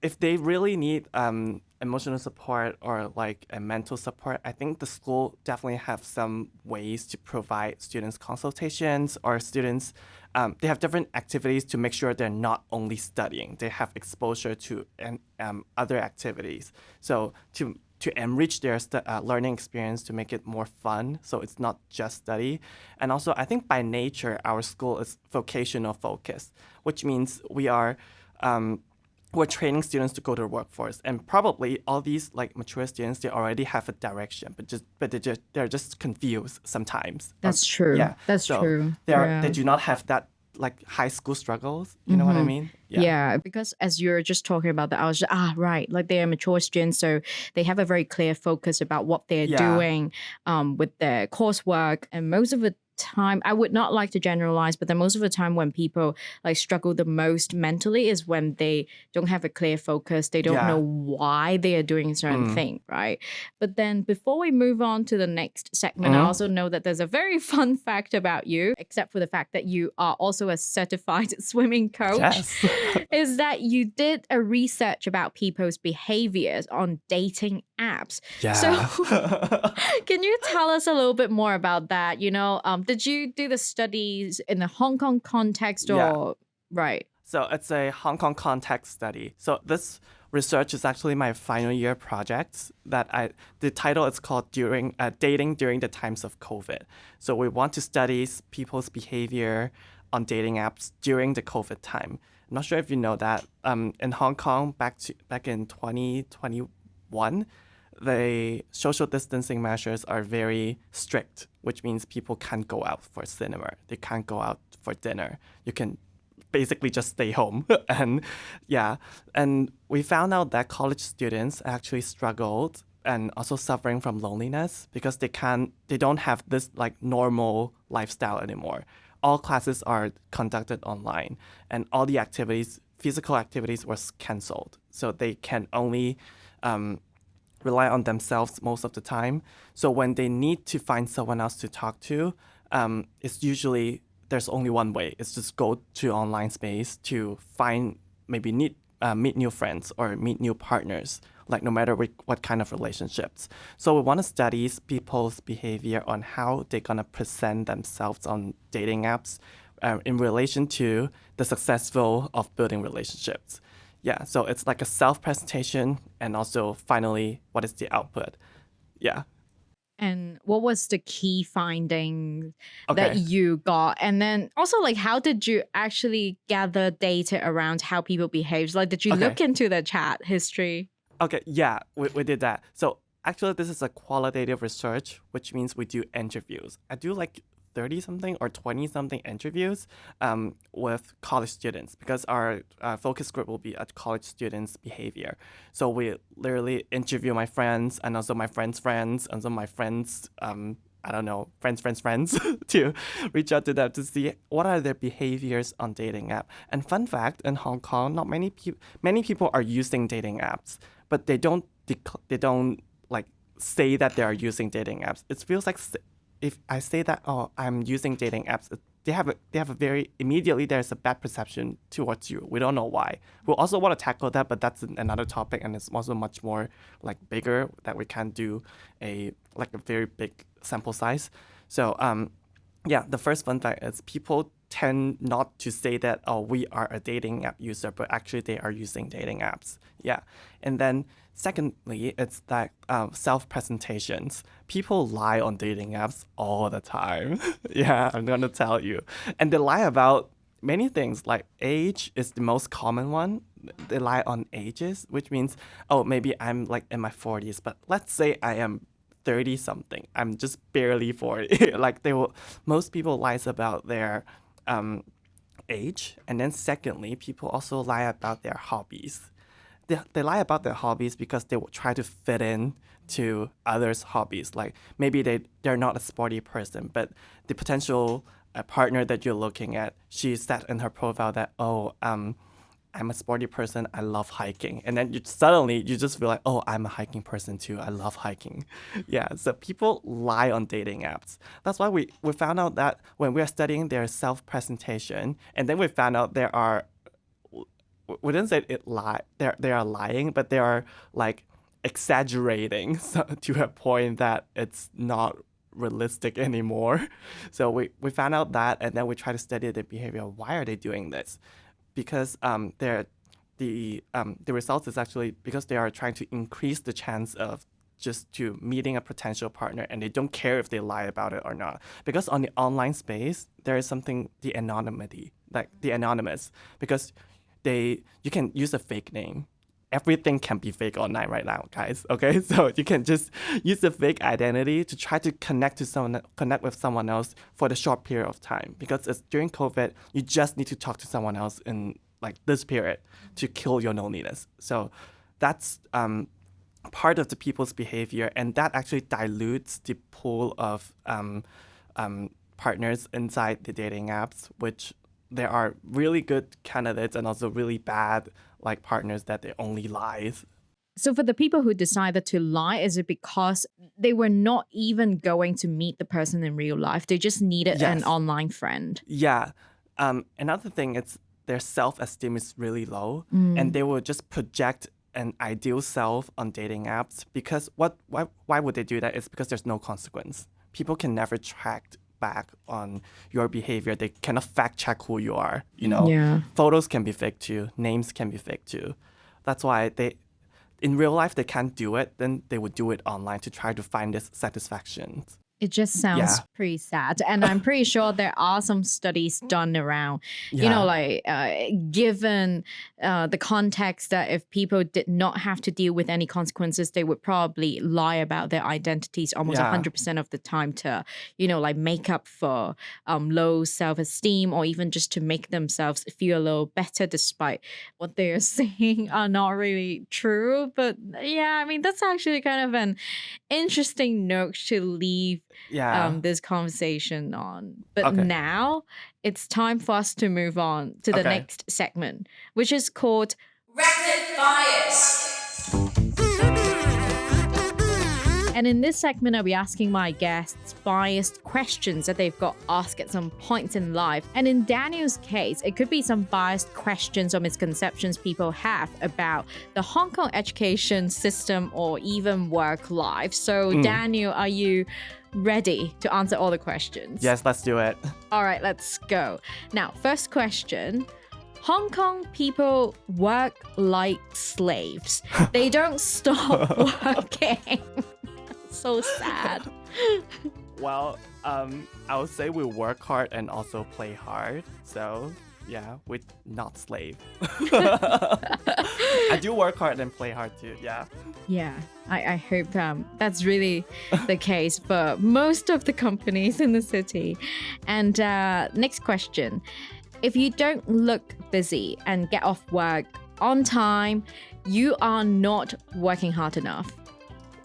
if they really need emotional support or like a mental support, I think the school definitely have some ways to provide students consultations or students. They have different activities to make sure they're not only studying. They have exposure to other activities. So to enrich their learning experience, to make it more fun, so it's not just study. And also, I think by nature, our school is vocational focused, which means we're training students to go to the workforce. And probably all these like mature students, they already have a direction, but they're just confused sometimes. That's true. Yeah, that's so true. They do not have that like high school struggles. You know what I mean? Yeah, because as you're just talking about that, I was just, right, like they are mature students, so they have a very clear focus about what they're doing with their coursework. And most of the time, I would not like to generalize, but then most of the time when people like struggle the most mentally is when they don't have a clear focus. They don't know why they are doing a certain thing, right? But then before we move on to the next segment, I also know that there's a very fun fact about you, except for the fact that you are also a certified swimming coach, is that you did a research about people's behaviors on dating apps. Yeah. So can you tell us a little bit more about that? Did you do the studies in the Hong Kong context or right? So it's a Hong Kong context study. So this research is actually my final year project the title is called Dating During the Times of COVID. So we want to study people's behavior on dating apps during the COVID time. I'm not sure if you know that in Hong Kong back in 2021, the social distancing measures are very strict, which means people can't go out for cinema. They can't go out for dinner. You can basically just stay home. And we found out that college students actually struggled and also suffering from loneliness because they don't have this like normal lifestyle anymore. All classes are conducted online and all the physical activities was canceled. So they can only rely on themselves most of the time. So when they need to find someone else to talk to, it's usually there's only one way. It's just go to online space to find meet new friends or meet new partners, like no matter what kind of relationships. So we want to study people's behavior on how they're gonna present themselves on dating apps in relation to the successful of building relationships. Yeah, so it's like a self-presentation and also finally, what is the output? Yeah. And what was the key finding that Okay. you got? And then also, like, how did you actually gather data around how people behave? Like, did you Okay. look into the chat history? Okay, yeah, we did that. So actually, this is a qualitative research, which means we do interviews. I do like 30 something or 20 something interviews with college students because our focus group will be at college students' behavior. So we literally interview my friends and also my friends' friends and some of my friends. I don't know, friends to reach out to them to see what are their behaviors on dating app. And fun fact, in Hong Kong, not many people are using dating apps, but they don't like say that they are using dating apps. It feels like if I say that, oh, I'm using dating apps, they have a very immediately there's a bad perception towards you. We don't know why. We also want to tackle that, but that's another topic, and it's also much more like bigger that we can't do a very big sample size. So yeah, the first fun fact is people tend not to say that, oh, we are a dating app user, but actually they are using dating apps. Yeah. And then secondly, it's that self-presentations. People lie on dating apps all the time. Yeah, I'm going to tell you. And they lie about many things, like age is the most common one. They lie on ages, which means, oh, maybe I'm like in my 40s, but let's say I am 30 something. I'm just barely 40. Like most people lies about their age. And then secondly, people also lie about their hobbies. They lie about their hobbies because they will try to fit in to others' hobbies. Like maybe they're not a sporty person, but the potential partner that you're looking at, she said in her profile that, oh, I'm a sporty person. I love hiking. And then suddenly you just feel like, oh, I'm a hiking person too. I love hiking. Yeah. So people lie on dating apps. That's why we found out that when we are studying their self-presentation, and then we found out we didn't say they are lying, but they are like exaggerating to a point that it's not realistic anymore. So we found out that, and then we try to study the behavior. Why are they doing this? Because the results is actually because they are trying to increase the chance of just to meeting a potential partner, and they don't care if they lie about it or not. Because on the online space, there is something, the anonymity, like the anonymous, because you can use a fake name. Everything can be fake online right now, guys. Okay, so you can just use a fake identity to try to connect with someone else for the short period of time. Because it's during COVID, you just need to talk to someone else in like this period to kill your loneliness. So that's part of the people's behavior, and that actually dilutes the pool of partners inside the dating apps, which there are really good candidates and also really bad like partners that they only lies. So for the people who decided to lie, is it because they were not even going to meet the person in real life? They just needed an online friend. Yeah. Another thing is their self-esteem is really low, and they will just project an ideal self on dating apps because why would they do that? It's because there's no consequence. People can never track back on your behavior. They cannot fact check who you are. Photos can be fake too. Names can be fake too. That's why in real life they can't do it. Then they would do it online to try to find this satisfaction. It just sounds pretty sad. And I'm pretty sure there are some studies done around, given the context that if people did not have to deal with any consequences, they would probably lie about their identities almost 100% of the time to, make up for low self-esteem or even just to make themselves feel a little better despite what they're saying are not really true. But yeah, I mean, that's actually kind of an interesting note to leave this conversation on. But now it's time for us to move on to the next segment, which is called Rapid Bias. And in this segment, I'll be asking my guests biased questions that they've got asked at some points in life. And in Daniel's case, it could be some biased questions or misconceptions people have about the Hong Kong education system or even work life. So Daniel, are you ready to answer all the questions? Yes, let's do it. All right, let's go. Now, first question. Hong Kong people work like slaves. They don't stop working. So sad. Well, I would say we work hard and also play hard. So yeah, we're not slave. I do work hard and play hard too. Yeah. Yeah, I hope that's really the case for most of the companies in the city. And next question. If you don't look busy and get off work on time, you are not working hard enough.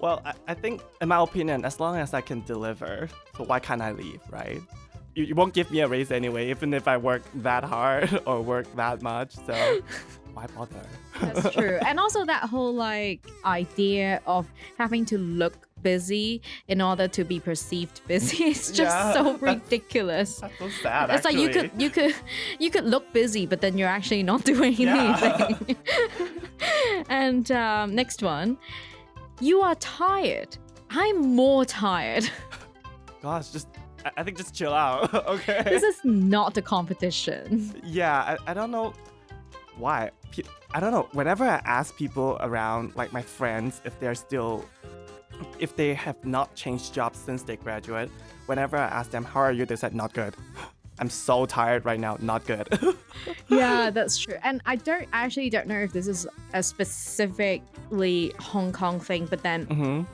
Well, I think, in my opinion, as long as I can deliver, so why can't I leave, right? You won't give me a raise anyway, even if I work that hard or work that much. So why bother? That's true. And also that whole like idea of having to look busy in order to be perceived busy is just so ridiculous. That's so sad. It's actually. like you could look busy, but then you're actually not doing anything. And next one. You are tired. I'm more tired. Gosh, I think just chill out, okay? This is not a competition. Yeah, I don't know why. I don't know. Whenever I ask people around, like my friends, if they have not changed jobs since they graduate, whenever I ask them, how are you? They said, not good. I'm so tired right now, not good. Yeah, that's true. And I actually don't know if this is a specifically Hong Kong thing, but then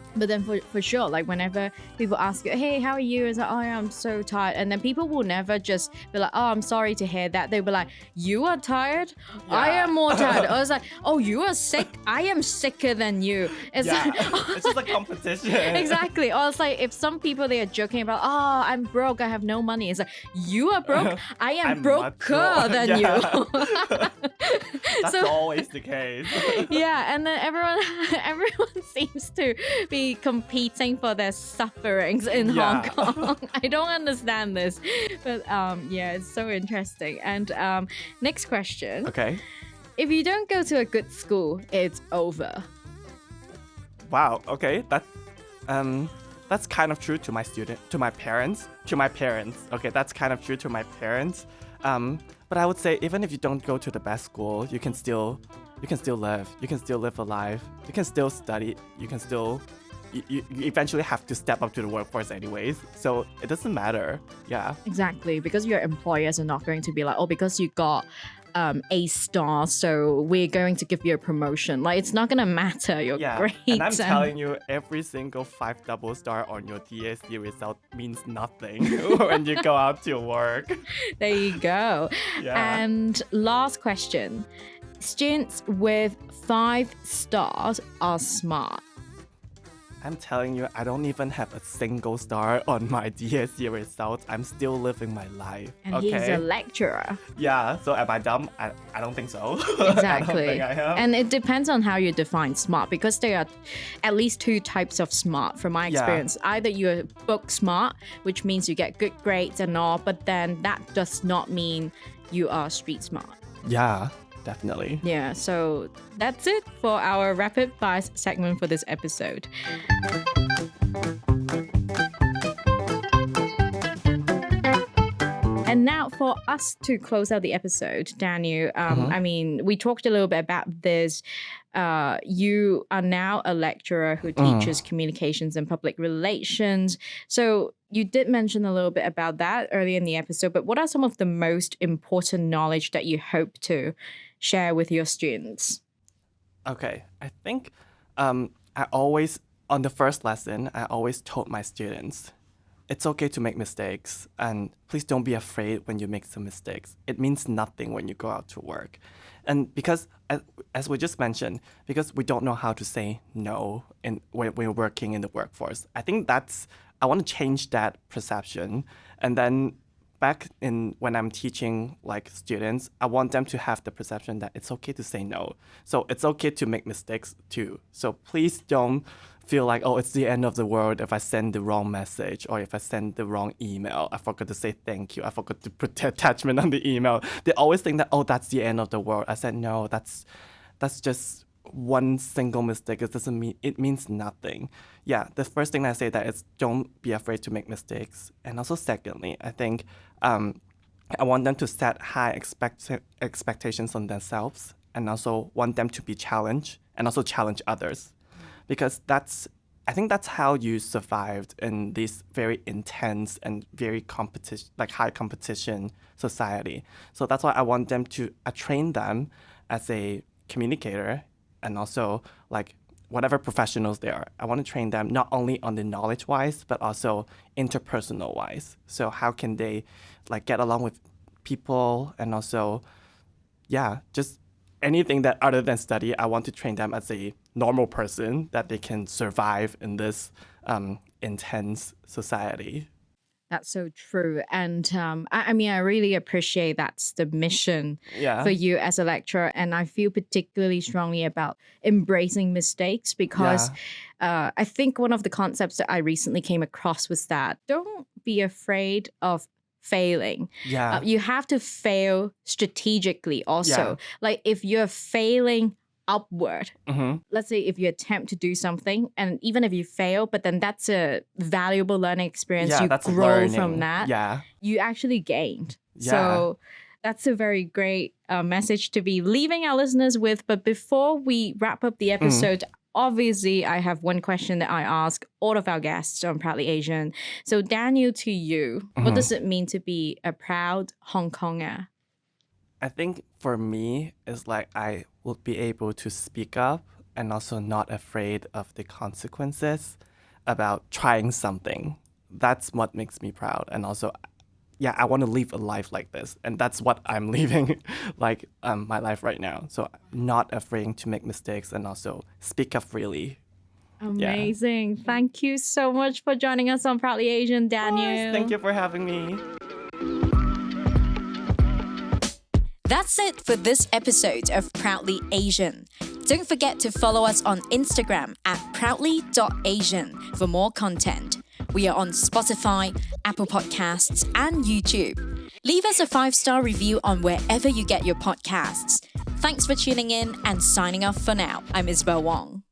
for sure, like whenever people ask you, hey, how are you? It's like, oh, yeah, I'm so tired. And then people will never just be like, oh, I'm sorry to hear that. They'll be like, you are tired? Yeah. I am more tired. I was like, oh, you are sick? I am sicker than you. It's like, it's just a competition. Exactly. Or it's like if some people they are joking about, oh, I'm broke, I have no money. It's like, you are broke? I am broker than you. That's always the case. Yeah, and then everyone seems to be competing for their sufferings in Hong Kong. I don't understand this, but yeah, it's so interesting. And next question. Okay. If you don't go to a good school, it's over. Wow. Okay. That's kind of true to my parents. Okay, that's kind of true to my parents. But I would say even if you don't go to the best school, you can still live. You can still live a life. You can still study. You can still you eventually have to step up to the workforce anyways. So it doesn't matter. Yeah. Exactly, because your employers are not going to be like, oh, because you got A star, so we're going to give you a promotion. Like, it's not gonna matter your grades. And I'm telling you, every single 5 double star on your DSC result means nothing when you go out to work. There you go. Yeah. And last question. Students with 5 stars are smart. I'm telling you, I don't even have a single star on my DSC results. I'm still living my life. And he's a lecturer. Yeah, so am I dumb? I don't think so. Exactly. I don't think I am. And it depends on how you define smart, because there are at least 2 types of smart from my experience. Either you're book smart, which means you get good grades and all, but then that does not mean you are street smart. Yeah. Definitely. Yeah, so that's it for our rapid fire segment for this episode. And now for us to close out the episode, Daniel, I mean, we talked a little bit about this. You are now a lecturer who teaches communications and public relations. So you did mention a little bit about that earlier in the episode, but what are some of the most important knowledge that you hope to share with your students? Okay, I think on the first lesson, I always told my students, it's okay to make mistakes, and please don't be afraid when you make some mistakes. It means nothing when you go out to work. And because, as we just mentioned, because we don't know how to say no when we're working in the workforce, I think I want to change that perception. And then back when I'm teaching like students, I want them to have the perception that it's okay to say no. So it's okay to make mistakes too. So please don't feel like, oh, it's the end of the world if I send the wrong message or if I send the wrong email. I forgot to say thank you. I forgot to put the attachment on the email. They always think that, oh, that's the end of the world. I said, no, that's just one single mistake. It means nothing. Yeah, the first thing I say that is don't be afraid to make mistakes. And also secondly, I think I want them to set high expectations on themselves, and also want them to be challenged and also challenge others. Because I think that's how you survived in this very intense and very high competition society. So that's why I train them as a communicator, and also like whatever professionals they are. I want to train them not only on the knowledge wise, but also interpersonal wise. So how can they like get along with people, and also, yeah, just anything that other than study. I want to train them as a normal person that they can survive in this intense society. That's so true. And I mean, I really appreciate that's the mission for you as a lecturer. And I feel particularly strongly about embracing mistakes because I think one of the concepts that I recently came across was that don't be afraid of failing. You have to fail strategically also. Like if you're failing upward, let's say if you attempt to do something and even if you fail, but then that's a valuable learning experience, you grow from that, you actually gained. So that's a very great message to be leaving our listeners with. But before we wrap up the episode, obviously, I have one question that I ask all of our guests on Proudly Asian. So, Daniel, to you, what does it mean to be a proud Hong Konger? I think for me, it's like I will be able to speak up and also not afraid of the consequences about trying something. That's what makes me proud. And also, I want to live a life like this. And that's what I'm living, like my life right now. So not afraid to make mistakes and also speak up freely. Amazing. Thank you so much for joining us on Proudly Asian, Daniel. Thank you for having me. That's it for this episode of Proudly Asian. Don't forget to follow us on Instagram at proudly.asian for more content. We are on Spotify, Apple Podcasts, and YouTube. Leave us a 5-star review on wherever you get your podcasts. Thanks for tuning in and signing off for now. I'm Isabel Wong.